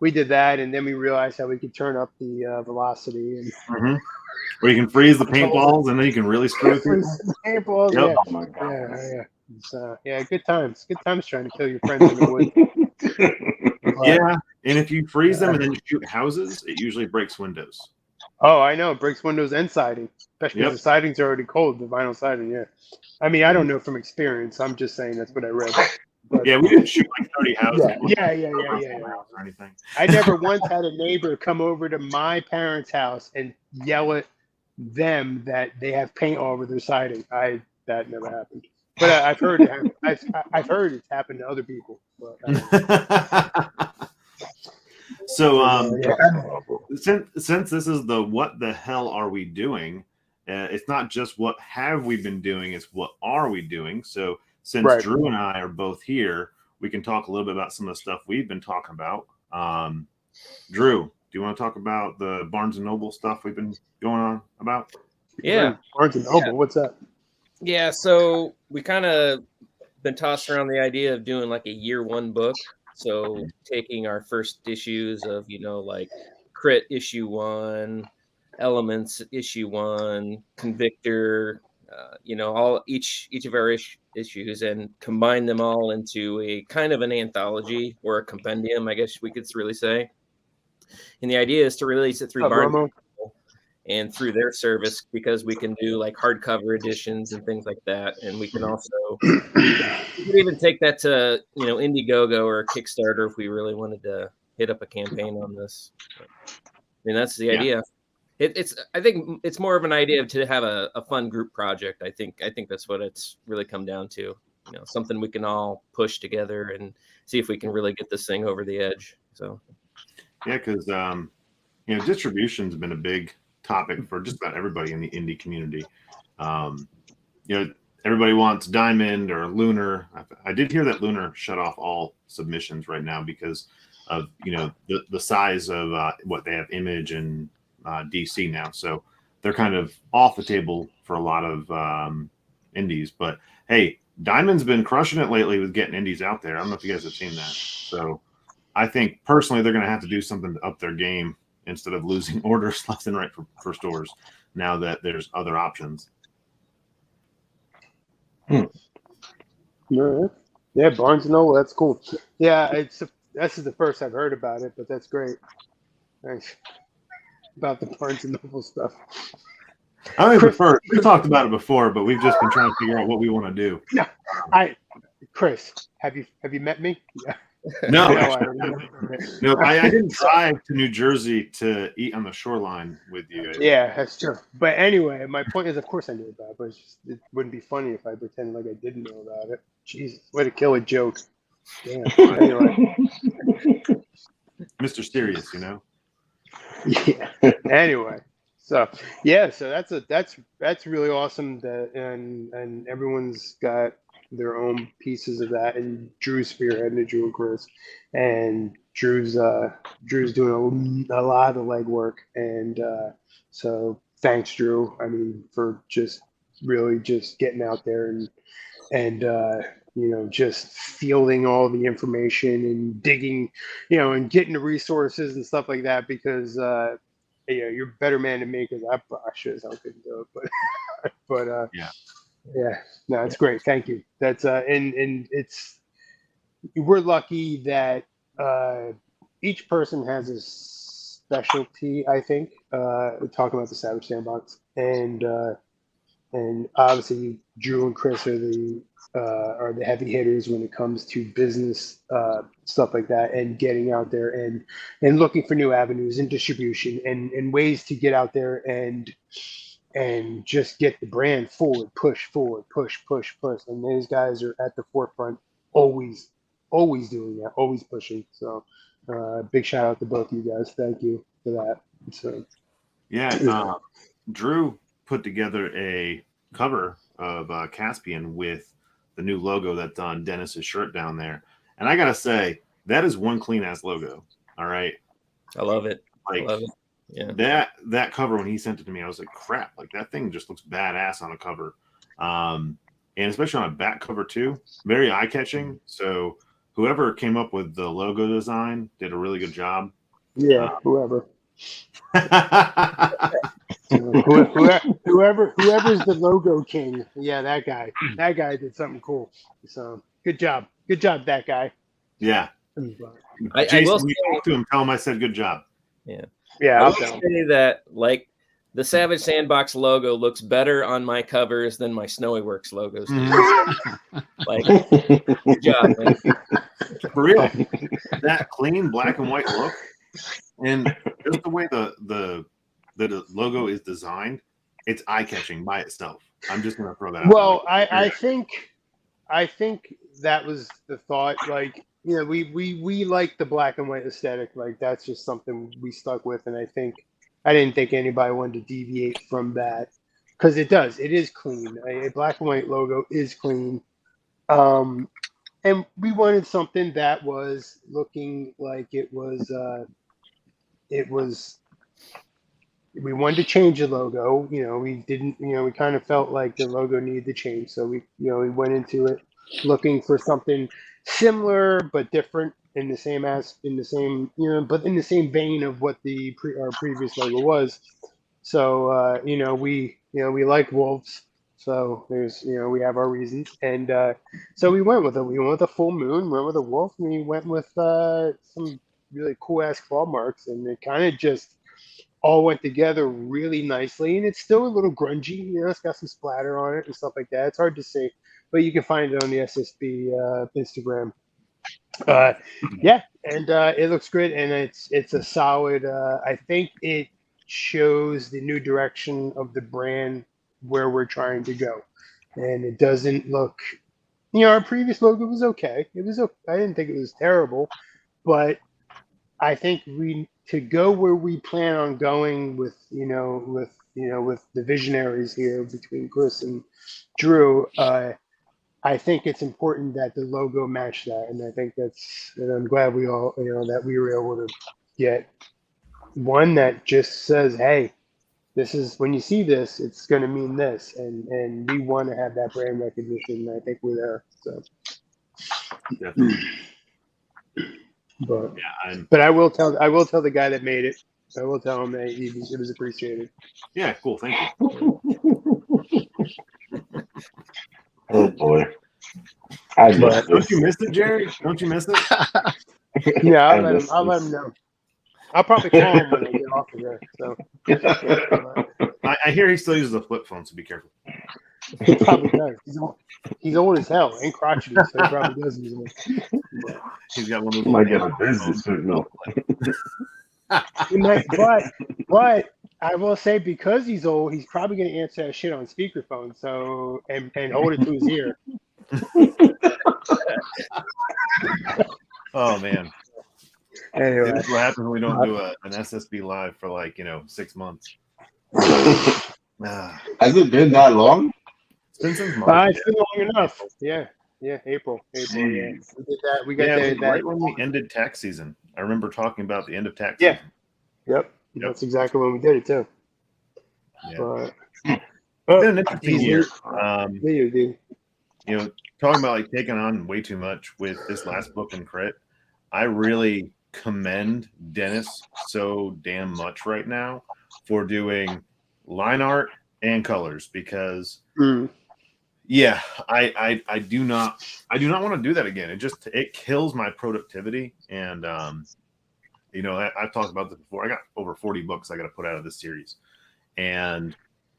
we did that, and then we realized how we could turn up the velocity and Mhm. Where you can freeze the paintballs and then you can really screw with people. paintballs. Yep. Oh my god. Yeah. So, yeah, good times. Good times trying to kill your friends in the woods. But- Yeah, and if you freeze them and then you shoot houses, it usually breaks windows. Oh, I know. It breaks windows and siding, especially Yep. because the siding's already cold. The vinyl siding. Yeah. I mean, I don't know from experience. I'm just saying that's what I read. But, Yeah, we didn't shoot like 30 houses. Yeah. Or anything. I never once had a neighbor come over to my parents' house and yell at them that they have paint all over their siding. That never happened. But I've heard it. I've heard it's happened to other people. But, So, yeah. since this is the what the hell are we doing? It's not just what have we been doing; it's what are we doing. So, since Right. Drew and I are both here, we can talk a little bit about some of the stuff we've been talking about. Drew, do you want to talk about the Barnes and Noble stuff we've been going on about? Yeah. Barnes and Noble. What's that? Yeah, so we kind of been tossed around the idea of doing like a year one book. So taking our first issues of, like Crit issue 1, elements, issue 1, Convictor, each of our issues, and combine them all into a kind of an anthology or a compendium, I guess we could really say. And the idea is to release it through Barnes and through their service, because we can do like hardcover editions and things like that. And we can also we could even take that to Indiegogo or Kickstarter if we really wanted to hit up a campaign on this. I mean, that's the idea. I think it's more of an idea to have a fun group project. I think that's what it's really come down to. Something we can all push together and see if we can really get this thing over the edge. So yeah, because distribution's been a big topic for just about everybody in the indie community. Everybody wants Diamond or Lunar. I did hear that Lunar shut off all submissions right now because of the size of what they have Image and DC now, so they're kind of off the table for a lot of indies. But hey, Diamond's been crushing it lately with getting indies out there. I don't know if you guys have seen that. So I think personally they're going to have to do something to up their game instead of losing orders left and right for stores now that there's other options. Yeah, Barnes & Noble, that's cool. Yeah, this is the first I've heard about it, but that's great. Thanks. About the Barnes & Noble stuff. I prefer. We talked about it before, but we've just been trying to figure out what we want to do. No, Chris, have you met me? Yeah. No, I didn't drive to New Jersey to eat on the shoreline with you. Yeah, that's true. But anyway, my point is, of course I knew about it, but it wouldn't be funny if I pretended like I didn't know about it. Jesus, way to kill a joke. Damn. Anyway. Mr. Serious, Yeah. Anyway, so that's really awesome that and everyone's got their own pieces of that, and Drew's spearheading, Drew and Chris, and Drew's doing a lot of the legwork, and so thanks, Drew. I mean, for just really just getting out there and just fielding all the information and digging, and getting the resources and stuff like that, because you're a better man than me, because I sure as hell couldn't do it, but yeah, no, it's great. Thank you. That's and we're lucky that each person has a specialty. I think we're talking about the Savage Sandbox, and obviously Drew and Chris are the heavy hitters when it comes to business stuff like that, and getting out there and looking for new avenues and distribution and ways to get out there and just get the brand push forward, push. And these guys are at the forefront, always doing that, always pushing. So big shout out to both of you guys. Thank you for that. So Drew put together a cover of Caspian with the new logo that's on Dennis's shirt down there. And I got to say, that is one clean ass logo. All right. I love it. I love it. Yeah. That cover, when he sent it to me, I was like, crap, like that thing just looks badass on a cover. And especially on a back cover too, very eye catching. So whoever came up with the logo design did a really good job. Yeah, whoever's the logo king. Yeah, that guy did something cool. So good job, that guy. Yeah. I will talk to him, tell him I said good job. Yeah, I'll say that, like, the Savage Sandbox logo looks better on my covers than my Snowy Works logos do. Like, good job, man. For real. That clean black and white look, and just the way the logo is designed, it's eye-catching by itself. I'm just going to throw that out. Well, I think that was the thought. Like, we like the black and white aesthetic. Like, that's just something we stuck with, and I didn't think anybody wanted to deviate from that, because it is clean. A black and white logo is clean, and we wanted something that was looking like it was. We wanted to change the logo. We didn't. We kind of felt like the logo needed to change, so we went into it looking for something similar but different, but in the same vein of what our previous logo was. So we like wolves. So there's we have our reasons, and so we went with it. We went with a full moon, went with a wolf, and we went with some really cool ass claw marks, and it kind of just all went together really nicely. And it's still a little grungy, it's got some splatter on it and stuff like that. It's hard to see, but you can find it on the SSB Instagram. Uh, yeah, and it looks great, and it's a solid. I think it shows the new direction of the brand where we're trying to go, and it doesn't look. Our previous logo was okay. It was okay. I didn't think it was terrible, but I think we to go where we plan on going with with the visionaries here between Chris and Drew. I think it's important that the logo match that, and I think and I'm glad we all, that we were able to get one that just says, "Hey, this is when you see this, it's going to mean this," and we want to have that brand recognition. And I think we're there. So, Definitely. but I will tell the guy that made it. I will tell him that it was appreciated. Yeah, cool. Thank you. Oh boy. Don't you miss it, Jerry? Don't you miss it? Yeah, I'll let him know. I'll probably call him when I get off of here. So I hear he still uses a flip phone, so be careful. He probably does. He's old as hell and crotchety, so he probably does use one. He's got one of those. Might get a business signal. He might, but I will say because he's old, he's probably going to answer that shit on speakerphone. So and hold it to his ear. Oh man. Anyway, what happens when we don't do an SSB live for 6 months? Has it been that long? It's been since March. It's been long enough. Yeah, April. Yeah, we did that. We got that right when we ended tax season. I remember talking about the end of tax Yeah. season. Yep. That's exactly when we did it too. Yeah. But, been an interesting year. Dude. Talking about taking on way too much with this last book and crit. I really commend Dennis so damn much right now for doing line art and colors because I do not want to do that again. It kills my productivity. And I've talked about this before. I got over 40 books I got to put out of this series, and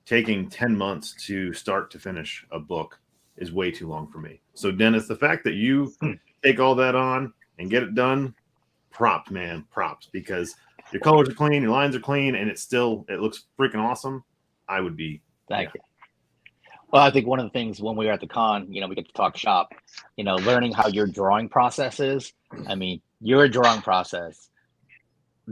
taking 10 months to start to finish a book is way too long for me. So Dennis, the fact that you take all that on and get it done, props, because your colors are clean, your lines are clean, and it looks freaking awesome. I would be. Thank you. Well, I think one of the things when we were at the con, we get to talk shop, learning how your drawing process is. I mean, your drawing process,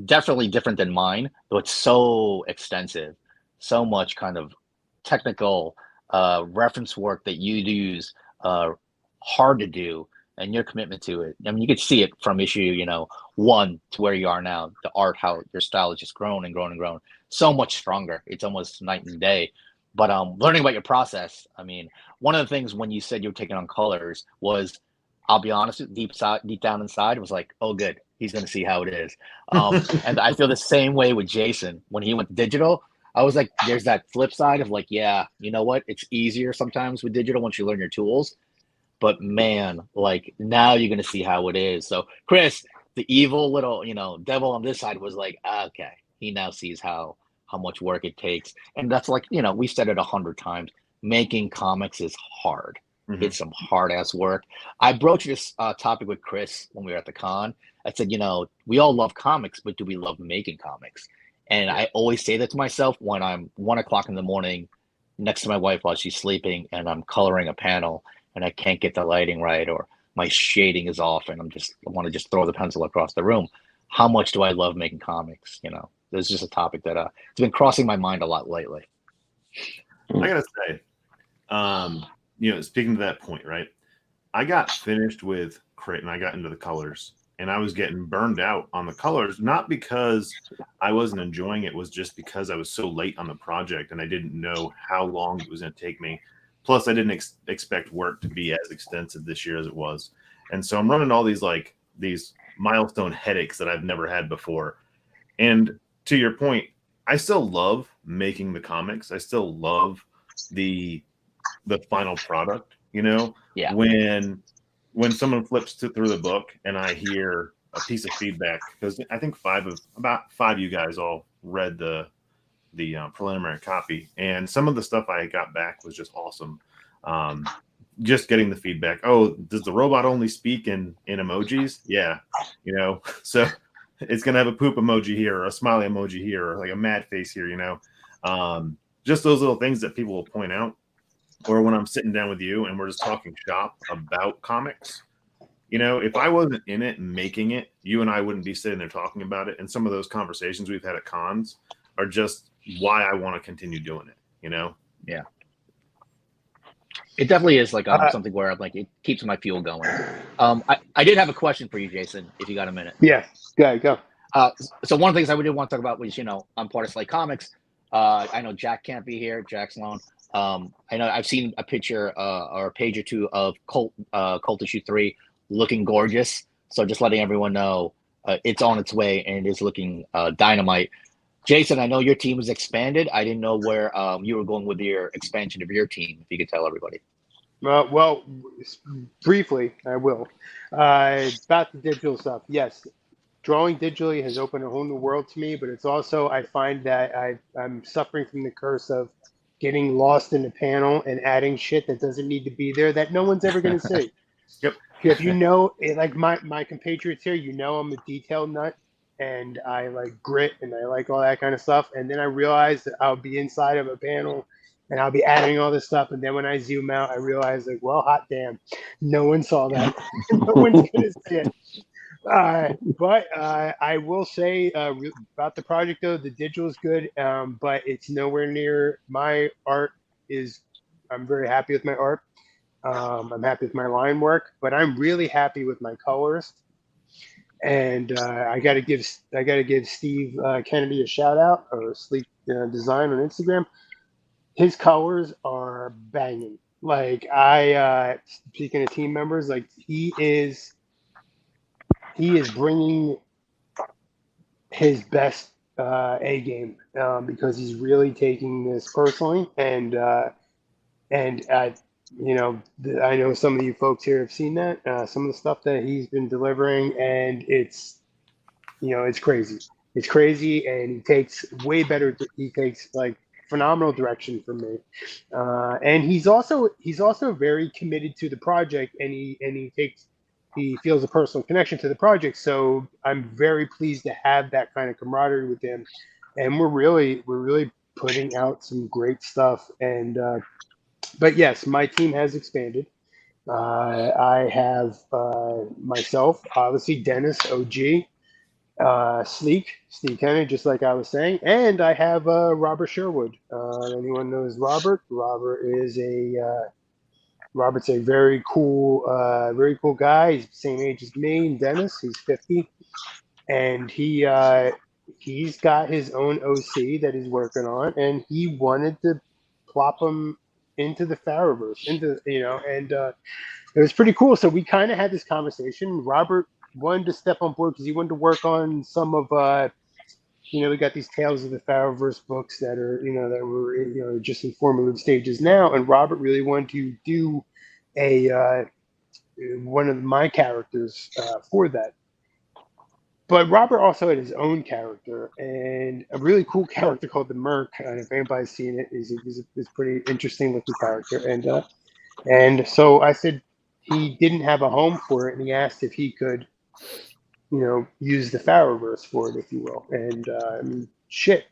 definitely different than mine, though it's so extensive, so much kind of technical reference work that you use, hard to do, and your commitment to it. I mean, you could see it from issue, 1 to where you are now. The art, how your style has just grown and grown and grown, so much stronger. It's almost night and day. But learning about your process, I mean, one of the things when you said you were taking on colors was, I'll be honest, deep down inside, it was like, oh, good, he's going to see how it is. And I feel the same way with Jason when he went digital. I was like, there's that flip side of yeah, you know what? It's easier sometimes with digital once you learn your tools. But man, now you're going to see how it is. So Chris, the evil little, devil on this side was like, okay, he now sees how much work it takes. And that's we've said it 100 times. Making comics is hard. Mm-hmm. It's some hard ass work. I broached this topic with Chris when we were at the con. I said, we all love comics, but do we love making comics? And I always say that to myself when I'm 1 o'clock in the morning next to my wife while she's sleeping and I'm coloring a panel and I can't get the lighting right, or my shading is off and I want to just throw the pencil across the room. How much do I love making comics? This is just a topic that it's been crossing my mind a lot lately. I gotta say, speaking to that point, right? I got finished with crit and I got into the colors, and I was getting burned out on the colors, not because I wasn't enjoying it, was just because I was so late on the project and I didn't know how long it was going to take me. Plus, I didn't expect work to be as extensive this year as it was. And so I'm running all these these milestone headaches that I've never had before. And to your point, I still love making the comics. I still love the final product. You know, Yeah. when someone flips through the book and I hear a piece of feedback, because I think about five of you guys all read the preliminary copy, and some of the stuff I got back was just awesome. Um, just getting the feedback. Oh, does the robot only speak in emojis? Yeah, you know, so it's gonna have a poop emoji here, or a smiley emoji here, or like a mad face here. You know, just those little things that people will point out. Or when I'm sitting down with you and we're just talking shop about comics. You know, if I wasn't in it and making it, you and I wouldn't be sitting there talking about it. And some of those conversations we've had at cons are just why I want to continue doing it, you know? Yeah. It definitely is like Uh, something where like it keeps my fuel going. I did have a question for you, Jason, if you got a minute. yeah, go. So one of the things I did want to talk about was, I'm part of Slate Comics. I know Jack can't be here, Jack's Sloan. I know I've seen a picture or a page or two of Cult issue 3 looking gorgeous. So just letting everyone know it's on its way and it is looking dynamite. Jason, I know your team has expanded. I didn't know where you were going with your expansion of your team. If you could tell everybody. Well, briefly, I will. About the digital stuff, yes. Drawing digitally has opened a whole new world to me, but it's also, I find that I'm suffering from the curse of getting lost in the panel and adding shit that doesn't need to be there that no one's ever going to see. Yep. If you know, like my compatriots here, I'm a detail nut and I like grit and I like all that kind of stuff. And then I realized that I'll be inside of a panel and I'll be adding all this stuff. And then when I zoom out, I realize like, well, hot damn, no one saw that. No one's gonna see it. But I will say about the project though, the digital is good, but it's nowhere near my art. I'm very happy with my art. I'm happy with my line work, but I'm really happy with my colors. And I got to give Steve Kennedy a shout out, or Sleek Design on Instagram. His colors are banging. Like speaking of team members, like he is bringing his best A game because he's really taking this personally, and I know some of you folks here have seen that some of the stuff that he's been delivering, and it's crazy. It's crazy, and he takes way better. He takes like phenomenal direction from me, and he's also very committed to the project, and he feels a personal connection to the project. So I'm very pleased to have that kind of camaraderie with him, and we're really putting out some great stuff. And but yes, my team has expanded. I have myself, obviously Dennis, OG, Steve Kennedy, just like I was saying, and I have Robert Sherwood. Anyone knows Robert? Robert's a very cool guy. He's the same age as me and Dennis. He's 50, and he's got his own OC that he's working on, and he wanted to plop him into the Faraverse, and it was pretty cool. So we kind of had this conversation. Robert wanted to step on board because he wanted to work on some of we got these Tales of the Faraverse books that were just in formative stages now, and Robert really wanted to do a one of my characters for that. But Robert also had his own character, and a really cool character called the Merc. And if anybody's seen it, is a pretty interesting looking character. And so I said he didn't have a home for it, and he asked if he could, use the Faraverse for it, if you will. And I mean, shit,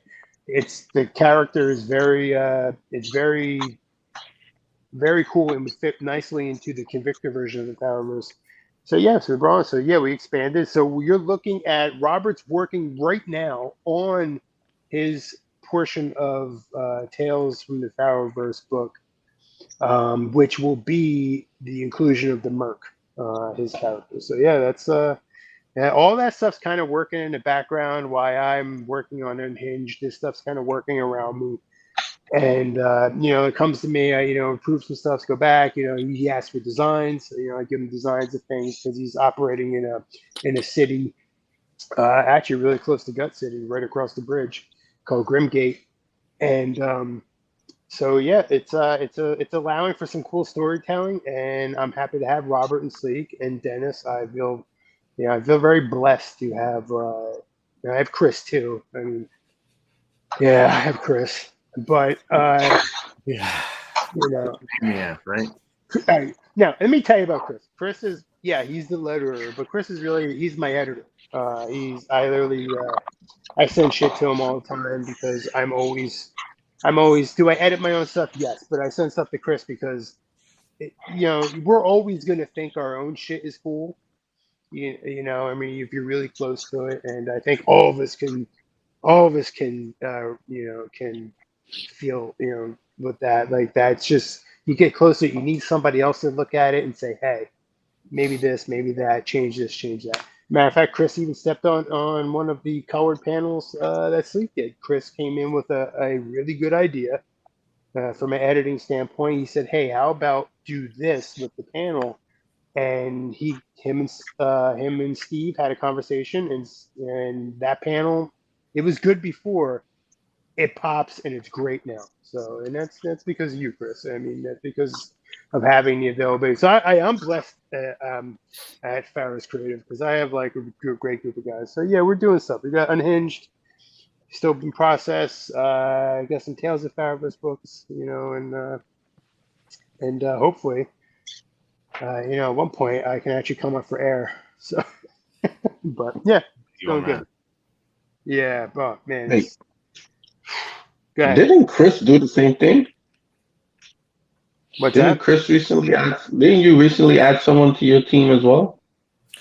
the character is it's very, very cool and would fit nicely into the Convictor version of the Faraverse. So we expanded. So you're looking at Robert's working right now on his portion of Tales from the Faraverse book, which will be the inclusion of the Merc, his character. So that's all that stuff's kind of working in the background while I'm working on Unhinged. This stuff's kind of working around me. And it comes to me. I approve some stuff, go back. He asks for designs. I give him designs of things because he's operating in a city, actually really close to Gut City, right across the bridge. called Grimgate, and so yeah, it's allowing for some cool storytelling, and I'm happy to have Robert and Sleek and Dennis. I feel very blessed to have. I have Chris too. I mean, yeah, I have Chris, but Yeah. you know, Yeah, right. now let me tell you about Chris. Chris is he's the letterer, but Chris is he's my editor. I literally I send shit to him all the time because I'm always do I edit my own stuff? Yes, but I send stuff to Chris because we're always gonna think our own shit is cool. I mean, if you're really close to it, and I think all of us can can feel with that. Like that's just you get closer, you need somebody else to look at it and say, hey, maybe this, maybe that, change this, change that. Matter of fact, Chris even stepped on one of the colored panels that Sleep did. Chris came in with a really good idea from an editing standpoint. He said, hey, how about do this with the panel? And him and Steve had a conversation, and that panel, it was good before, it pops and it's great now. So, and that's because of you, Chris. I mean, that's because of having the availability. So I'm blessed at Farrah's Creative because I have like a great group of guys. So yeah, we're doing stuff. We got Unhinged, still in process. I got some Tales of Farrah's books, and hopefully, at one point I can actually come up for air. So, but yeah, it's You on going good. that? Yeah, but man, Hey, go ahead. didn't Chris do the same thing? What's Didn't that? Chris recently add? Didn't you recently add someone to your team as well?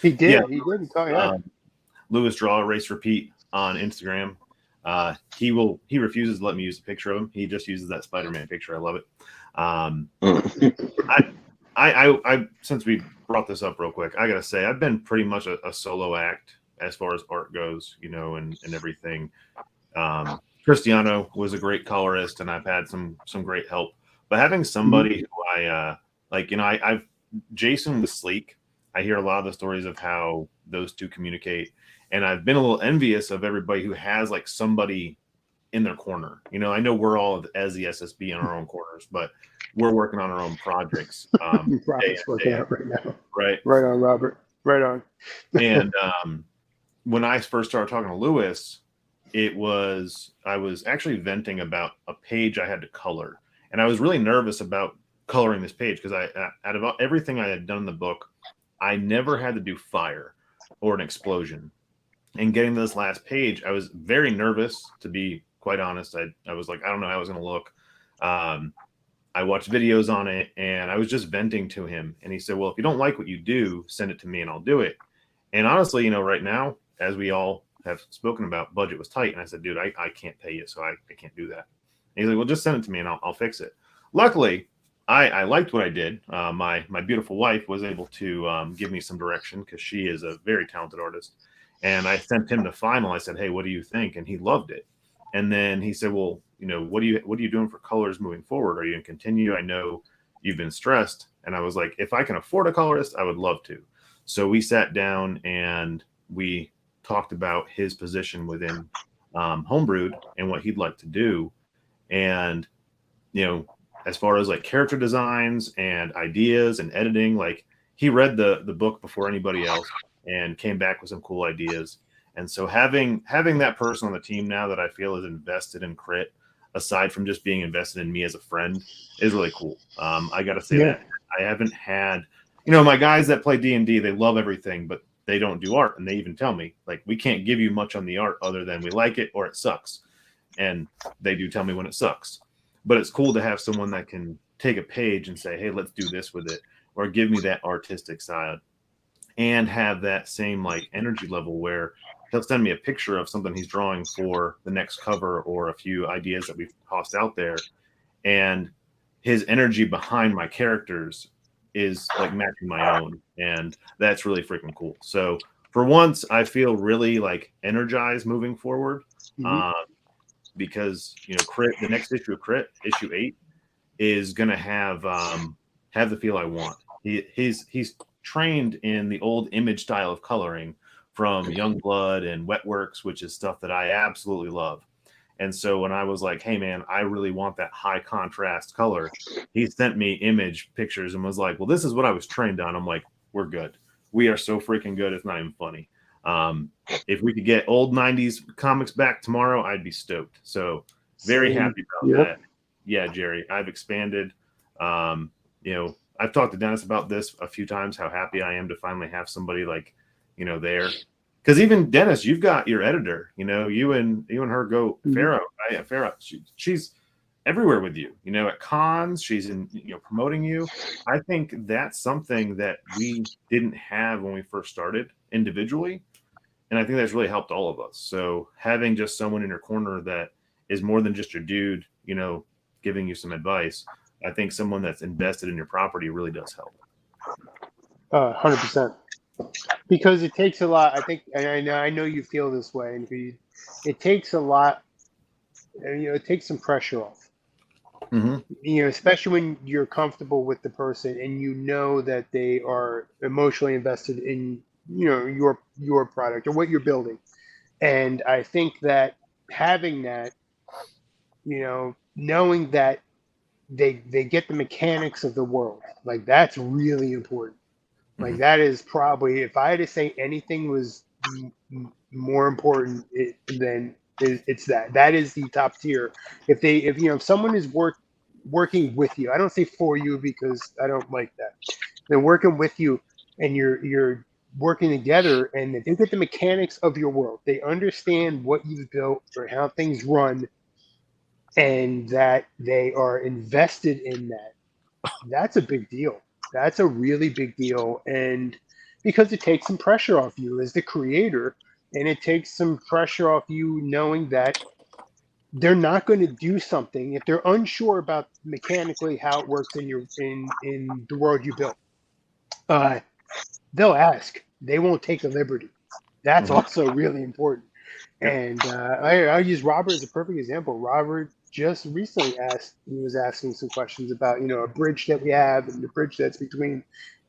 He Yeah. did. He did. He told yeah. Lewis Draw Race Repeat on Instagram. He refuses to let me use a picture of him. He just uses that Spider-Man picture. I love it. I since we brought this up real quick, I gotta say I've been pretty much a solo act as far as art goes, and everything. Cristiano was a great colorist, and I've had some great help. But having somebody who I like, I've Jason was Sleek. I hear a lot of the stories of how those two communicate, and I've been a little envious of everybody who has like somebody in their corner. I know we're all as the SSB in our own corners, but we're working on our own projects. Robert's working out right now. Right. Right on, Robert. Right on. And when I first started talking to Lewis, I was actually venting about a page I had to color, and I was really nervous about coloring this page because out of everything I had done in the book, I never had to do fire or an explosion. And getting to this last page, I was very nervous, to be quite honest. I was like, I don't know how it was going to look. I watched videos on it, and I was just venting to him. And he said, well, if you don't like what you do, send it to me and I'll do it. And honestly, right now, as we all have spoken about, budget was tight. And I said, dude, I can't pay you, so I can't do that. And he's like, well, just send it to me and I'll fix it. Luckily, I liked what I did. My beautiful wife was able to give me some direction because she is a very talented artist. And I sent him the final. I said, hey, what do you think? And he loved it. And then he said, well, what are you doing for colors moving forward? Are you going to continue? I know you've been stressed. And I was like, if I can afford a colorist, I would love to. So we sat down and we talked about his position within Homebrewed and what he'd like to do. And, as far as like character designs and ideas and editing, like he read the book before anybody else and came back with some cool ideas. And so having that person on the team now that I feel is invested in Crit, aside from just being invested in me as a friend, is really cool. I got to say that I haven't had, my guys that play D&D, they love everything, but they don't do art. And they even tell me, like, we can't give you much on the art other than we like it or it sucks. And they do tell me when it sucks. But it's cool to have someone that can take a page and say, hey, let's do this with it, or give me that artistic side, and have that same like energy level where he'll send me a picture of something he's drawing for the next cover or a few ideas that we've tossed out there. And his energy behind my characters is like matching my own. And that's really freaking cool. So for once, I feel really like energized moving forward. Because Crit, the next issue of Crit, issue 8, is gonna have the feel I want. He's trained in the old Image style of coloring from Youngblood and Wetworks, which is stuff that I absolutely love. And so when I was like, hey man, I really want that high contrast color, he sent me image pictures and was like, well, this is what I was trained on. I'm like, we're good. We are so freaking good. It's not even funny. If we could get old 90s comics back tomorrow, I'd be stoked. So very happy about that. Yeah, Jerry, I've expanded. You know, I've talked to Dennis about this a few times, how happy I am to finally have somebody like, you know, there. Because even Dennis, you've got your editor. You know, you and her go Farrah. Right? Farrah, she's everywhere with you. You know, at cons, she's in, you know, promoting you. I think that's something that we didn't have when we first started individually, and I think that's really helped all of us. So having just someone in your corner that is more than just your dude, you know, giving you some advice, I think someone that's invested in your property really does help. 100%. Because it takes a lot. I think, and I know you feel this way, and it takes a lot. You know, it takes some pressure off. You know, especially when you're comfortable with the person and you know that they are emotionally invested in, you know, your product or what you're building. And I think that having that, you know, knowing that they get the mechanics of the world, like that's really important. Like that is probably, if I had to say anything was more important than it's that. That is the top tier. If you know, if someone is working with you, I don't say for you because I don't like that. They're working with you, and you're working together, and if they get the mechanics of your world, they understand what you've built or how things run, and that they are invested in that. That's a big deal. That's a really big deal. And because it takes some pressure off you as the creator, and it takes some pressure off you knowing that they're not going to do something if they're unsure about mechanically how it works in the world you built. They'll ask. They won't take a liberty. That's also really important. And I'll use Robert as a perfect example. Robert just recently was asking some questions about, you know, a bridge that we have and the bridge that's between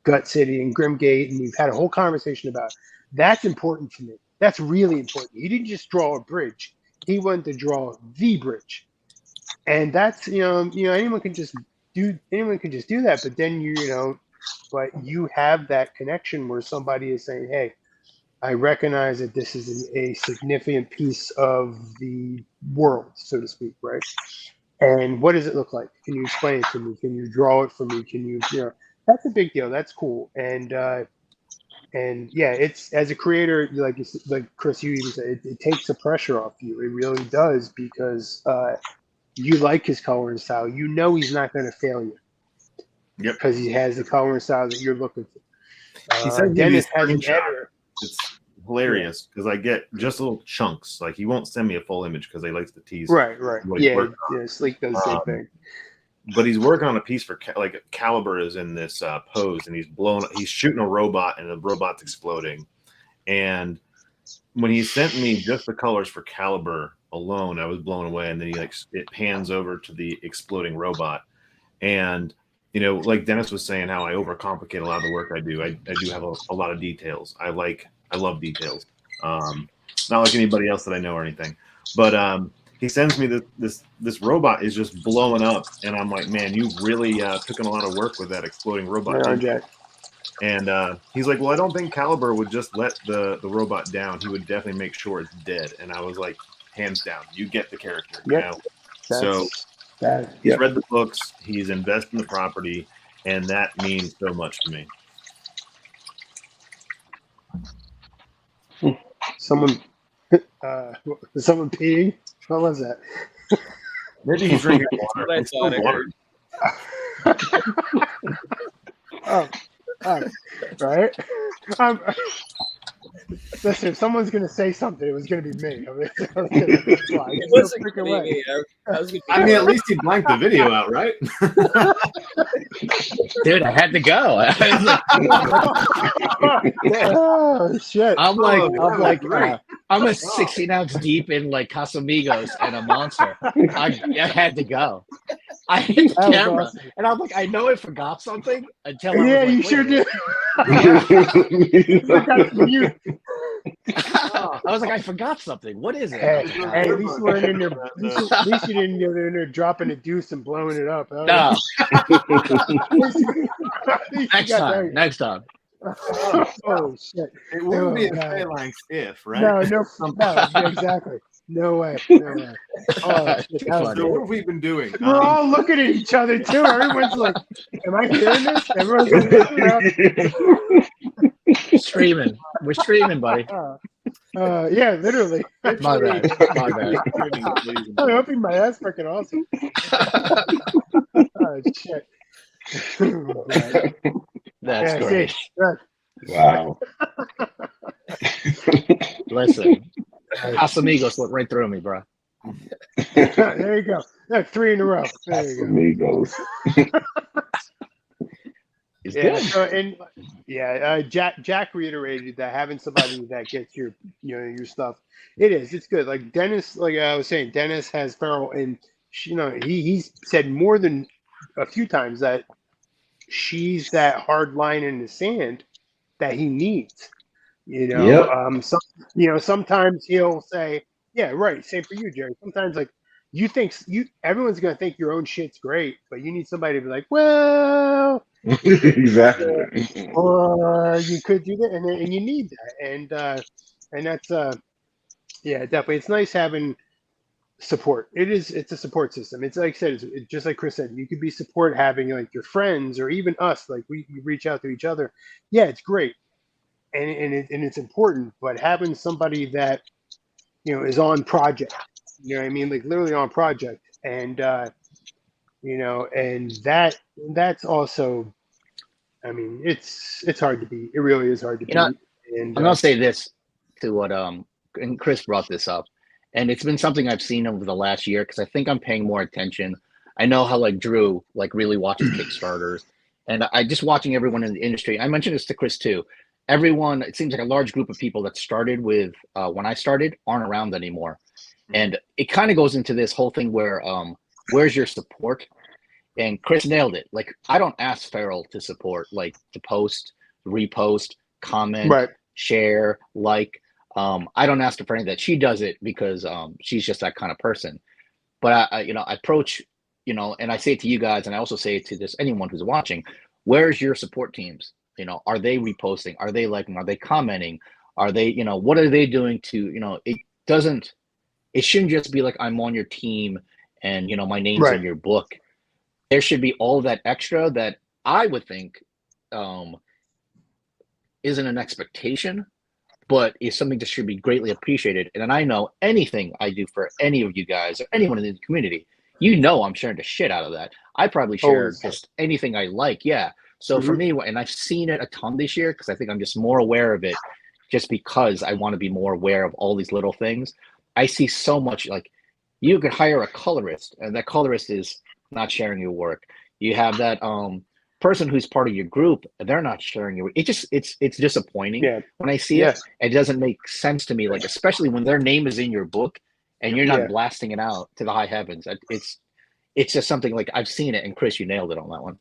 Gut City and Grimgate, and we've had a whole conversation about it. That's important to me. That's really important. He didn't just draw a bridge. He wanted to draw the bridge. And that's, you know, anyone can just do that, but then but you have that connection where somebody is saying, hey, I recognize that this is a significant piece of the world, so to speak, right? And what does it look like? Can you explain it to me? Can you draw it for me? Can you, that's a big deal. That's cool. And yeah, it's, as a creator, like Chris, you even said, it takes the pressure off you. It really does, because you like his color and style. You know he's not going to fail you. Yep. Because he has the color and style that you're looking for. He said Dennis has an editor. It's hilarious because I get just little chunks. Like, he won't send me a full image because he likes to tease. Right. Yeah, Sleek does the same thing. But he's working on a piece for like Caliber is in this pose, and he's shooting a robot, and the robot's exploding. And when he sent me just the colors for Caliber alone, I was blown away. And then it pans over to the exploding robot, and like Dennis was saying, how I overcomplicate a lot of the work I do. I do have a lot of details. I love details. Not like anybody else that I know or anything. But he sends me this robot is just blowing up, and I'm like, man, you really took in a lot of work with that exploding robot. And he's like, well, I don't think Caliber would just let the robot down. He would definitely make sure it's dead. And I was like, hands down, you get the character. So he's read the books, he's invested in the property, and that means so much to me. Someone peeing? What was that? Maybe he's drinking water. Right? Listen, if someone's going to say something, it was going to be me. It wasn't going to be me. I mean, at least he blanked the video out, right? Dude, I had to go. Oh, shit. I'm a 16-ounce deep in like Casamigos and a monster. I had to go. I hit the camera, awesome. And I'm like, I know I forgot something until I was like, you sure did. I I was like, I forgot something. What is it? Hey, I was at least you weren't in there. At least you didn't go in there dropping a deuce and blowing it up. no, Next next time. Oh shit! It wouldn't be a God. Phalanx if, right? No, exactly. No way. Oh, shit, that was So what have we been doing? We're all looking at each other too. Everyone's like, "Am I hearing this?" Everyone's like, looking up. Streaming. We're streaming, buddy. Yeah, literally. My bad. My bad. I'm hoping my ass freaking awesome. Oh shit. That's Yeah, great. see, Wow. Listen, Casamigos went right through me, bro. there you go. Yeah, 3 in a row. There you go. Amigos. It's Yeah, good. so, and Jack reiterated that having somebody that gets your your stuff, it's good. Like Dennis, like I was saying, Dennis has Farrell, and he's said more than a few times that she's that hard line in the sand that he needs. Yep. Sometimes he'll say, yeah, right, same for you, Jerry. Sometimes like everyone's gonna think your own shit's great, but you need somebody to be like, well, Exactly. or you could do that, and you need that, and that's yeah, definitely. It's nice having support. It's a support system. It's like I said, it's just like Chris said, you could be support having like your friends or even us, like we reach out to each other. Yeah, it's great, and it's important, but having somebody that is on project, what I mean, like literally on project, and and that's also, I mean, it's hard to beat. It really is hard to beat. And I'm gonna say this to what and Chris brought this up, and it's been something I've seen over the last year because I think I'm paying more attention. I know how like Drew like really watches Kickstarters, and I just watching everyone in the industry. I mentioned this to Chris too. Everyone, it seems like a large group of people that started with when I started aren't around anymore, and it kind of goes into this whole thing where where's your support? And Chris nailed it. Like I don't ask Farrell to support, like to post, repost, comment, right, share, like. I don't ask her for any of that. She does it because she's just that kind of person. But I approach, and I say it to you guys, and I also say it to just anyone who's watching. Where's your support teams? Are they reposting? Are they liking? Are they commenting? Are they, what are they doing to, it shouldn't just be like I'm on your team and my name's right. in your book. There should be all that extra that I would think isn't an expectation, but is something that should be greatly appreciated. And then I know anything I do for any of you guys or anyone in the community, I'm sharing the shit out of that. I probably share just anything I like. Yeah. So for me, and I've seen it a ton this year because I think I'm just more aware of it just because I want to be more aware of all these little things. I see so much, like you could hire a colorist and that colorist is not sharing your work. You have that person who's part of your group, they're not sharing your work. It's disappointing when I see it. It doesn't make sense to me, like especially when their name is in your book and you're not blasting it out to the high heavens. It's just something like I've seen it, and Chris, you nailed it on that one.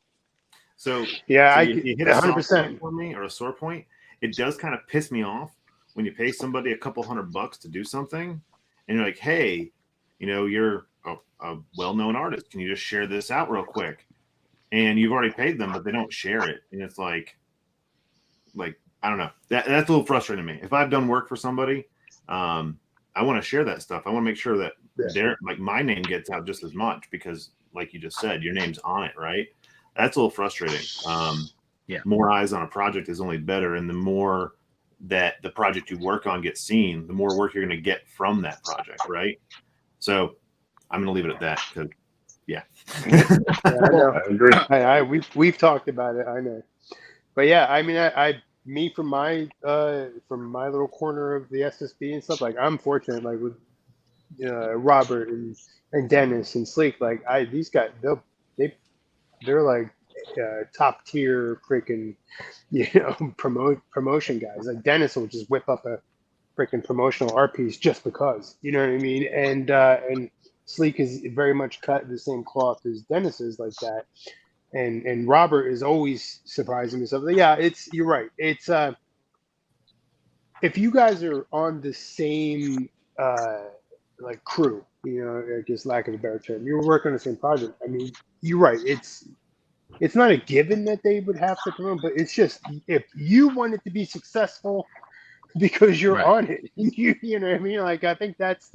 So yeah, you hit a 100% for me or a sore point. It does kind of piss me off when you pay somebody a couple $100 to do something, and you're like, hey, you're a well-known artist. Can you just share this out real quick? And you've already paid them, but they don't share it, and it's like I don't know. That's a little frustrating to me. If I've done work for somebody, I want to share that stuff. I want to make sure that my name gets out just as much because, like you just said, your name's on it, right? That's a little frustrating. More eyes on a project is only better, and the more that the project you work on gets seen, the more work you're going to get from that project, right? So I'm going to leave it at that because, I know. I agree. We've talked about it. I know, but yeah, I mean, from my little corner of the SSB and stuff, like I'm fortunate, like with Robert and Dennis and Sleek, like these guys, they're like top tier freaking promotion guys. Like Dennis will just whip up a freaking promotional art piece just because, you know what I mean, and Sleek is very much cut the same cloth as Dennis is like that, and Robert is always surprising me. So yeah, you're right. It's if you guys are on the same like crew, I guess lack of a better term, you're working on the same project. I mean, you're right. It's not a given that they would have to promote, but it's just if you want it to be successful because you're Right. on it, you know what I mean? Like I think that's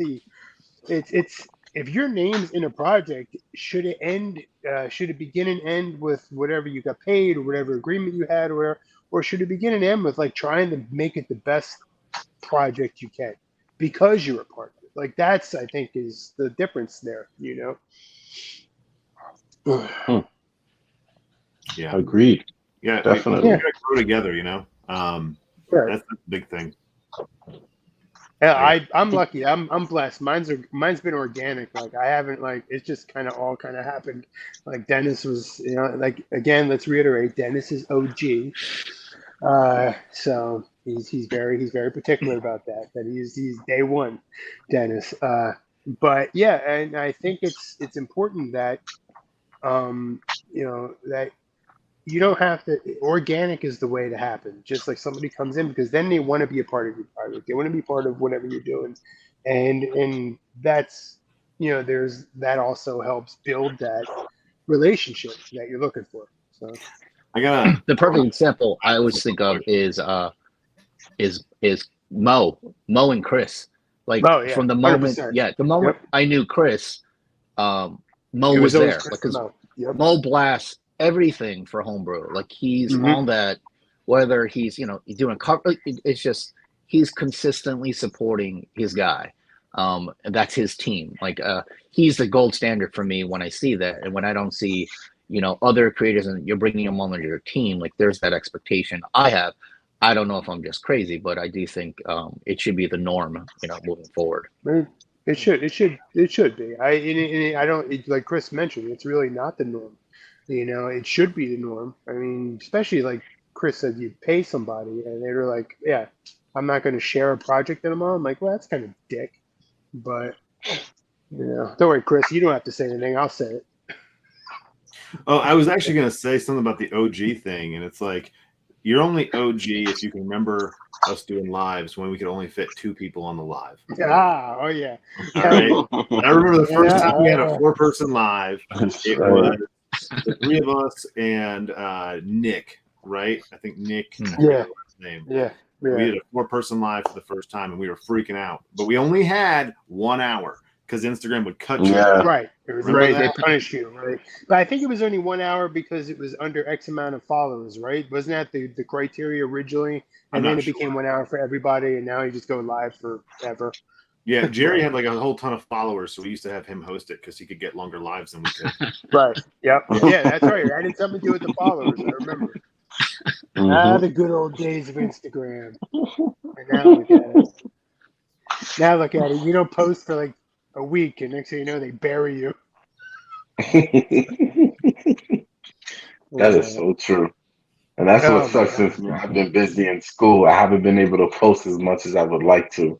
it's if your name's in a project, should it end? Should it begin and end with whatever you got paid or whatever agreement you had, or should it begin and end with like trying to make it the best project you can because you're a part of it? Like that's I think is the difference there. Yeah. Agreed. Yeah. Definitely. We gotta grow together, Right. That's the big thing. Yeah, I'm lucky. I'm blessed. Mine's been organic. Like I haven't like it's just kind of all kind of happened. Like Dennis was, like again, let's reiterate, Dennis is OG. So he's very particular about that. That he's day one, Dennis. But yeah, and I think it's important that that you don't have to. Organic is the way to happen. Just like somebody comes in because then they want to be a part of your project. They want to be part of whatever you're doing, and that's there's that also helps build that relationship that you're looking for. So I got The perfect example I always think of is Mo and Chris. Like Oh, yeah, from the moment, 100%. the moment Yep. I knew Chris, Mo It was always there Chris because Mo. Yep. Mo blasts everything for homebrew. Like he's Mhm. on that, whether he's he's doing cover. It's just he's consistently supporting his guy. And that's his team. Like he's the gold standard for me when I see that, and when I don't see other creators and you're bringing them on under your team, like there's that expectation I have. I don't know if I'm just crazy, but I do think it should be the norm, moving forward. It should be. I don't like Chris mentioned. It's really not the norm. It should be the norm. I mean, especially like Chris said, you pay somebody and they were like, "Yeah, I'm not going to share a project that I'm on." I'm like, well, that's kind of dick. But don't worry, Chris. You don't have to say anything. I'll say it. Oh, I was actually going to say something about the OG thing, and it's like you're only OG if you can remember us doing lives when we could only fit 2 people on the live. Oh yeah. All right. I remember the first time we had a 4-person live. It was the 3 of us and Nick, right? I think Nick. Yeah. His name. Yeah. We did a 4-person live for the first time, and we were freaking out. But we only had 1 hour because Instagram would cut you. Yeah. Right. It was Remember right. that? They punish you, right? But I think it was only 1 hour because it was under X amount of followers, right? Wasn't that the criteria originally? I'm And then not it became 1 hour for everybody, and now you just go live forever. Yeah, Jerry had like a whole ton of followers, so we used to have him host it because he could get longer lives than we could. Right. Yep. Yeah, that's right. I had something to do with the followers. I remember. The good old days of Instagram. And now look at it. Now look at it. You don't post for like a week, and next thing you know, they bury you. That is so true. And that's what sucks since I've been busy in school. I haven't been able to post as much as I would like to.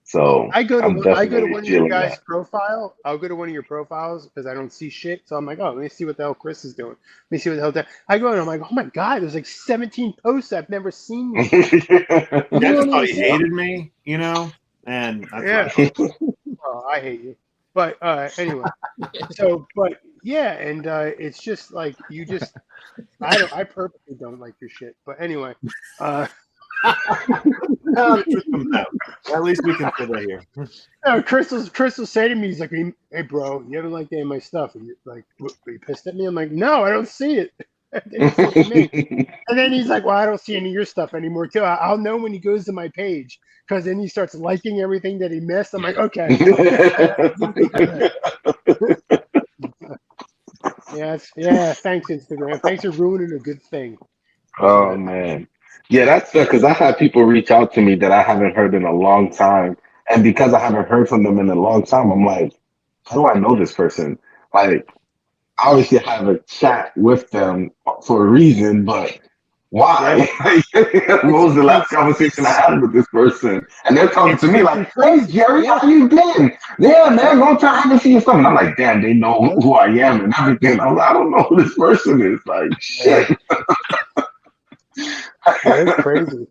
So I go to one of your guys' that. profile. I'll go to one of your profiles because I don't see shit. So I'm like, oh, let me see what the hell Chris is doing. Let me see what the hell that. I go and I'm like, oh my god, there's like 17 posts I've never seen. I just thought he hated me, and that's why. Oh, I hate you. But anyway, but yeah, and it's just like I purposely don't like your shit. But anyway, The truth comes out. At least we can fit that here. Chris will say to me, he's like, "Hey, bro, you haven't liked any of my stuff." And you're like, "Are you pissed at me?" I'm like, "No, I don't see it." And then he's like, "Well, I don't see any of your stuff anymore, too." I'll know when he goes to my page because then he starts liking everything that he missed. I'm like, okay. Yeah. Thanks, Instagram. Thanks for ruining a good thing. Oh man. Yeah, that's fair because I had people reach out to me that I haven't heard in a long time. And because I haven't heard from them in a long time, I'm like, how do I know this person? Like, obviously I have a chat with them for a reason, but why? What was the last conversation I had with this person? And they're talking to me like, hey Jerry, how you been? Yeah, man, long time I haven't seen you stuff. And I'm like, damn, they know who I am and everything. I'm like, I don't know who this person is. Like, shit. Yeah, it's crazy.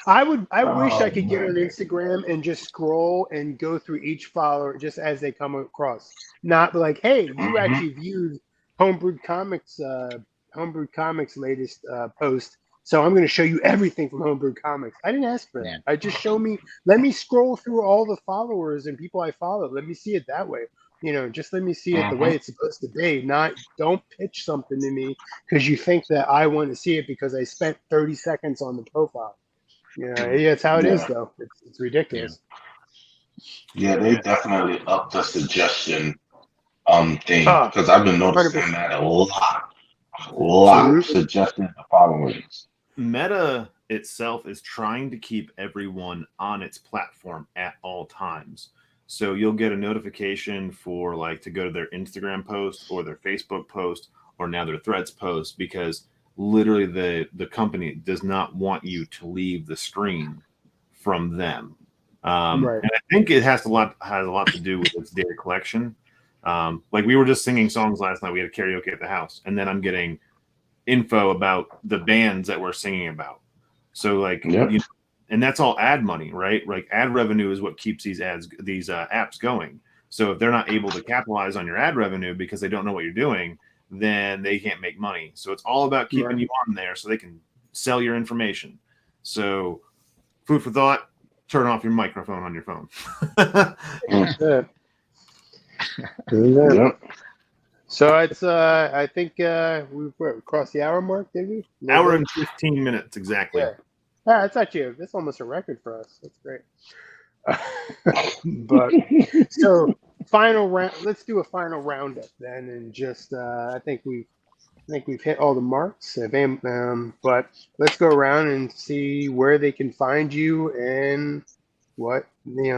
I wish I Oh could get on man. Instagram and just scroll and go through each follower just as they come across. Not like, hey, you Hmm. actually viewed Homebrewed Comics, Homebrewed Comics latest post. So I'm going to show you everything from Homebrewed Comics. I didn't ask for Yeah. that. I just let me scroll through all the followers and people I follow. Let me see it that way. Just let me see it the Hmm. way it's supposed to be. Not don't pitch something to me because you think that I want to see it because I spent 30 seconds on the profile. Yeah, it's how it is Yeah. though. It's Yeah. ridiculous. Yeah, they Yeah. definitely upped the suggestion thing Oh, because I've been noticing 100%. that a lot Absolutely. suggesting the followers. Meta itself is trying to keep everyone on its platform at all times. So you'll get a notification for like to go to their Instagram post or their Facebook post or now their Threads post because literally the company does not want you to leave the screen from them. Right. And I think it has a lot to do with its data collection. Like we were just singing songs last night. We had karaoke at the house, and then I'm getting info about the bands that we're singing about. So like Yep. and that's all ad money, right? Like ad revenue is what keeps these apps going. So if they're not able to capitalize on your ad revenue because they don't know what you're doing, then they can't make money. So it's all about keeping Right. you on there so they can sell your information. So food for thought, turn off your microphone on your phone. That's it. That's it. Yep. So it's I think we crossed the hour mark, did we? A little Hour bit. and 15 minutes exactly. Yeah. That's actually that's almost a record for us. That's great. But so final round. Let's do a final roundup then, and just I think we've hit all the marks. But let's go around and see where they can find you and what any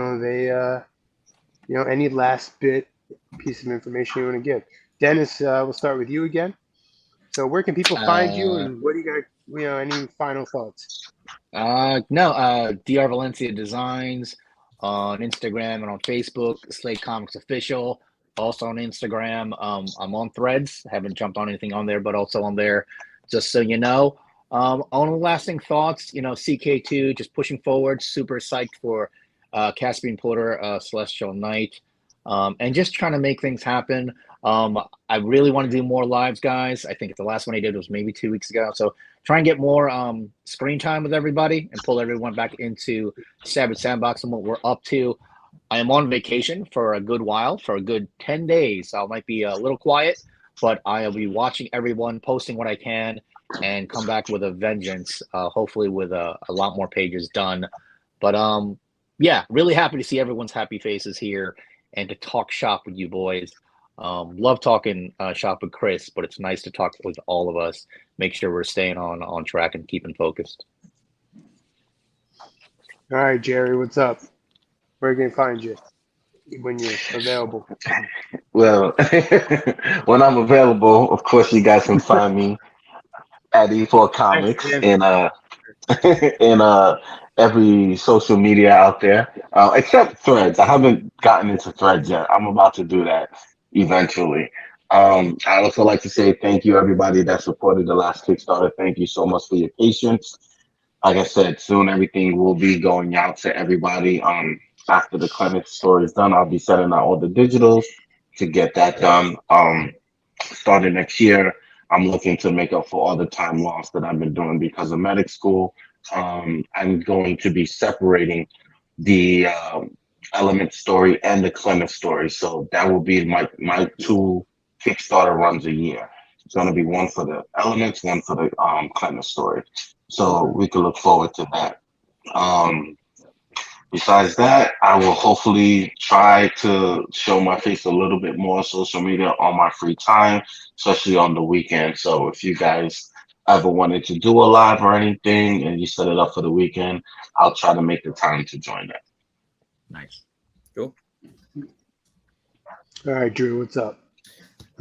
last piece of information you want to give. Dennis, we'll start with you again. So where can people find you, Uh, and what do you got? Any final thoughts? no, Dr. Valencia Designs on Instagram and on Facebook, Slate Comics Official, also on Instagram. I'm on Threads, haven't jumped on anything on there, but also on there, just so you know. On lasting thoughts, CK2 just pushing forward, super psyched for Caspian Porter, Celestial Knight, and just trying to make things happen. I really want to do more lives, guys. I think the last one I did was maybe 2 weeks ago. So try and get more screen time with everybody and pull everyone back into Savage Sandbox and what we're up to. I am on vacation for a good while, for a good 10 days. I might be a little quiet, but I'll be watching everyone, posting what I can, and come back with a vengeance, hopefully with a lot more pages done. But yeah, really happy to see everyone's happy faces here and to talk shop with you boys. Love talking shop with Chris, but it's nice to talk with all of us. Make sure we're staying on track and keeping focused. All right, Jerry, what's up? Where can I find you when you're available? Well, when I'm available, of course, you guys can find me at E4 Thanks, Comics man. in in every social media out there, except Threads. I haven't gotten into Threads yet. I'm about to do that eventually. I also like to say thank you everybody that supported the last Kickstarter. Thank you so much for your patience. Like I said, soon everything will be going out to everybody. After the Clement story is done, I'll be setting out all the digitals to get that done. Starting next year, I'm looking to make up for all the time lost that I've been doing because of medic school. I'm going to be separating the Element story and the Clement story, so that will be my two Kickstarter runs a year. It's going to be one for the Elements, one for the Clement story. So Okay. we can look forward to that. Um, Besides that, I will hopefully try to show my face a little bit more on social media on my free time, especially on the weekend. So if you guys ever wanted to do a live or anything and you set it up for the weekend, I'll try to make the time to join that. Nice. Cool. All right, Drew, what's up?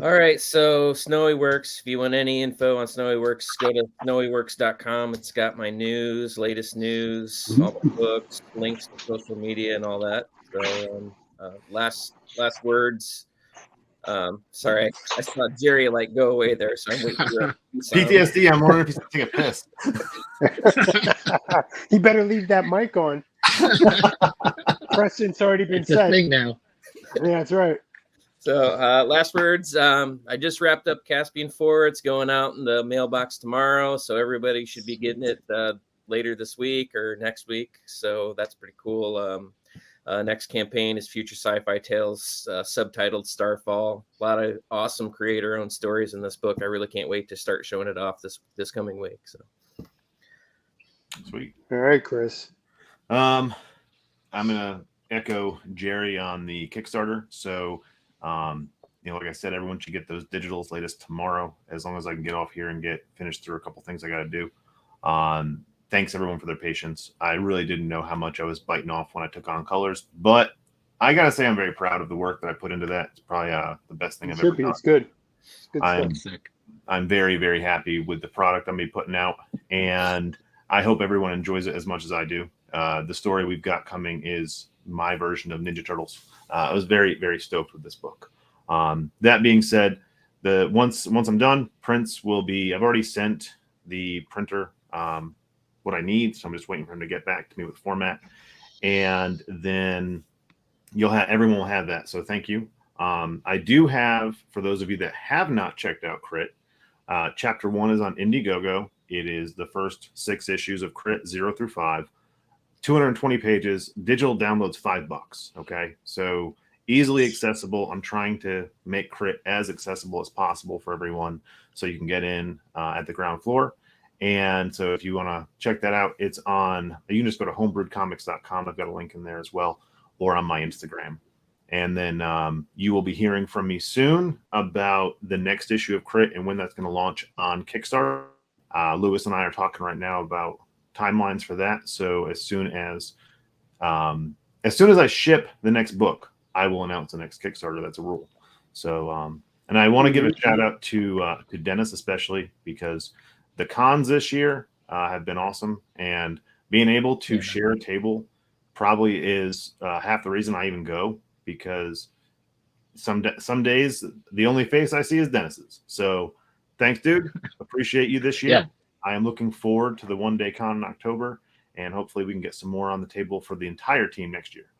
All right, so Snowy Works. If you want any info on Snowy Works, go to snowyworks.com. It's got my news, latest news, all my books, links to social media, and all that. So, last words. Sorry, I saw Jerry like go away there, so I'm waiting for PTSD. I'm wondering if he's taking a piss. He better leave that mic on. Precedent's already been It's a set. thing now. Yeah, that's right. So last words. I just wrapped up Caspian 4. It's going out in the mailbox tomorrow, so everybody should be getting it later this week or next week. So that's pretty cool. Next campaign is Future Sci-Fi Tales, subtitled Starfall. A lot of awesome creator-owned stories in this book. I really can't wait to start showing it off this coming week. So Sweet. All right, Chris. I'm gonna echo Jerry on the Kickstarter. So, like I said, everyone should get those digitals latest tomorrow. As long as I can get off here and get finished through a couple things I got to do. Thanks everyone for their patience. I really didn't know how much I was biting off when I took on colors, but I gotta say I'm very proud of the work that I put into that. It's probably the best thing I've ever done. It's good. It's good stuff. I'm very, very happy with the product I'm gonna be putting out, and I hope everyone enjoys it as much as I do. The story we've got coming is my version of Ninja Turtles. I was very, very stoked with this book. That being said, once I'm done, prints will be. I've already sent the printer what I need, so I'm just waiting for him to get back to me with format, and then everyone will have that. So thank you. I do have, for those of you that have not checked out Crit, chapter 1 is on Indiegogo. It is the first 6 issues of Crit 0 through 5, 220 pages. Digital downloads $5. Okay, so easily accessible. I'm trying to make Crit as accessible as possible for everyone, so you can get in at the ground floor. And so if you want to check that out, it's on, you can just go to homebrewedcomics.com. I've got a link in there as well, or on my Instagram. And then you will be hearing from me soon about the next issue of Crit and when that's going to launch on Kickstarter. Lewis and I are talking right now about timelines for that. So as soon as I ship the next book, I will announce the next Kickstarter. That's a rule. So, and I want to give a shout out to Dennis, especially because the cons this year have been awesome, and being able to share a table probably is half the reason I even go, because some days the only face I see is Dennis's. So thanks, dude. Appreciate you this year. Yeah. I am looking forward to the one-day con in October, and hopefully we can get some more on the table for the entire team next year.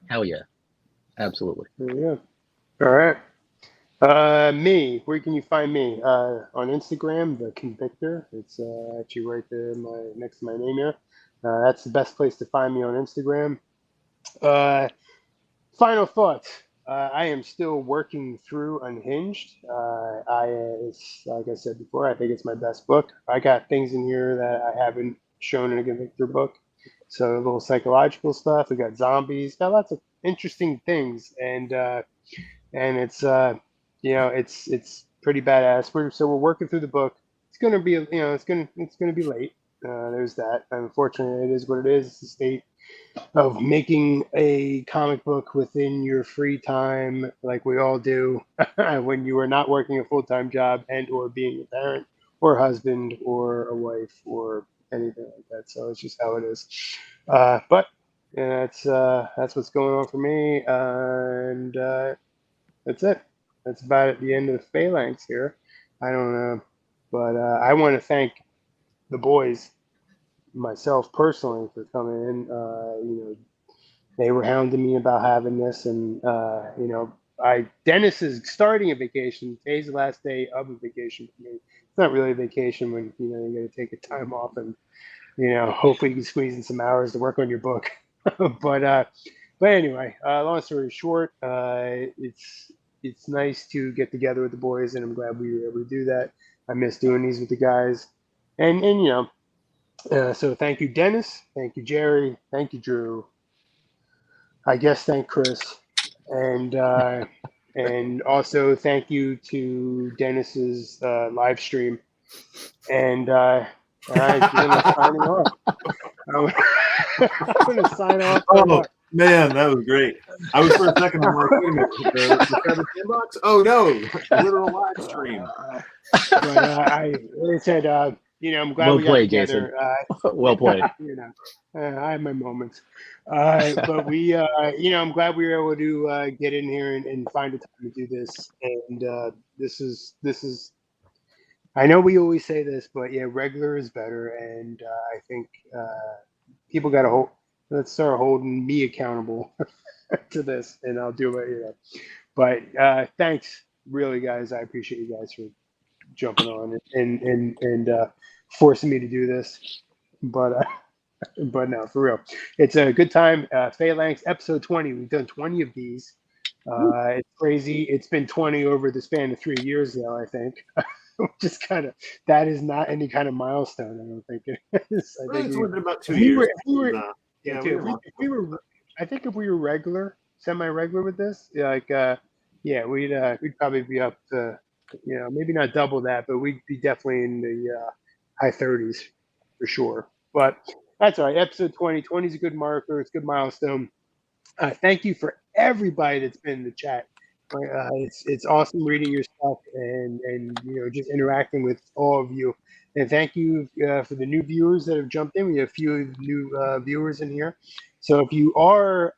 Hell yeah. Absolutely. Yeah. All right. Me, where can you find me? On Instagram, the Convictor. It's actually right there, next to my name here. That's the best place to find me on Instagram. Final thoughts. I am still working through Unhinged. It's, like I said before, I think it's my best book. I got things in here that I haven't shown in a Convictor book. So a little psychological stuff. We got zombies. Got lots of interesting things, and it's it's pretty badass. We're working through the book. It's gonna be it's gonna be late. There's that. Unfortunately, it is what it is. It's the state of making a comic book within your free time, like we all do, when you are not working a full-time job and or being a parent or a husband or a wife or anything like that. So it's just how it is. But that's what's going on for me, and that's it. That's about at the end of the Phalanx here. I don't know, but I want to thank the boys, myself personally, for coming in. They were hounding me about having this, and Dennis is starting a vacation. Today's the last day of a vacation for me. It's not really a vacation when you got to take a time off, and hopefully you can squeeze in some hours to work on your book. but anyway, long story short, it's nice to get together with the boys, and I'm glad we were able to do that. I miss doing these with the guys, and so thank you, Dennis. Thank you, Jerry. Thank you, Drew. I guess thank Chris, and also thank you to Dennis's live stream. And all right, I'm signing off. I'm gonna sign off. Oh man, that was great. I was for a second. I'm like, wait a minute, the sandbox? Oh no, literal live stream. But I said, I'm glad Well we got played, Jason. together. Well played. I have my moments, but I'm glad we were able to get in here and find a time to do this. And this is. I know we always say this, but yeah, regular is better. And I think people got to hold. Let's start holding me accountable to this, and I'll do it. But thanks, really, guys. I appreciate you guys for jumping on and forcing me to do this. But no, for real, it's a good time. Phalanx episode 20. We've done 20 of these. It's crazy. It's been 20 over the span of 3 years now, I think. Just that is not any kind of milestone. I don't think it is. I think It's only been about 2 if we years. were, if we were, Yeah, too, if we were, I think if we were regular, semi-regular with this, we'd probably be up to, maybe not double that, but we'd be definitely in the high 30s for sure. But that's all right. Episode 20. 20 is a good marker. It's a good milestone. Thank you for everybody that's been in the chat. It's awesome reading your stuff and just interacting with all of you. And thank you for the new viewers that have jumped in. We have a few new viewers in here. So if you are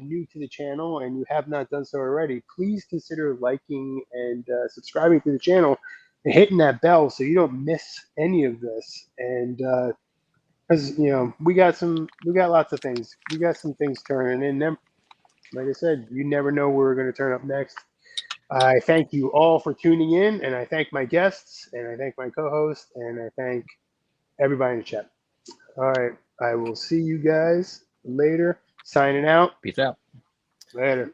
new to the channel and you have not done so already, please consider liking and subscribing to the channel and hitting that bell so you don't miss any of this. And because we got lots of things. We got some things turning in them. Like I said, you never know where we're going to turn up next. I thank you all for tuning in, and I thank my guests, and I thank my co-host, and I thank everybody in the chat. All right, I will see you guys later. Signing out. Peace out. Later.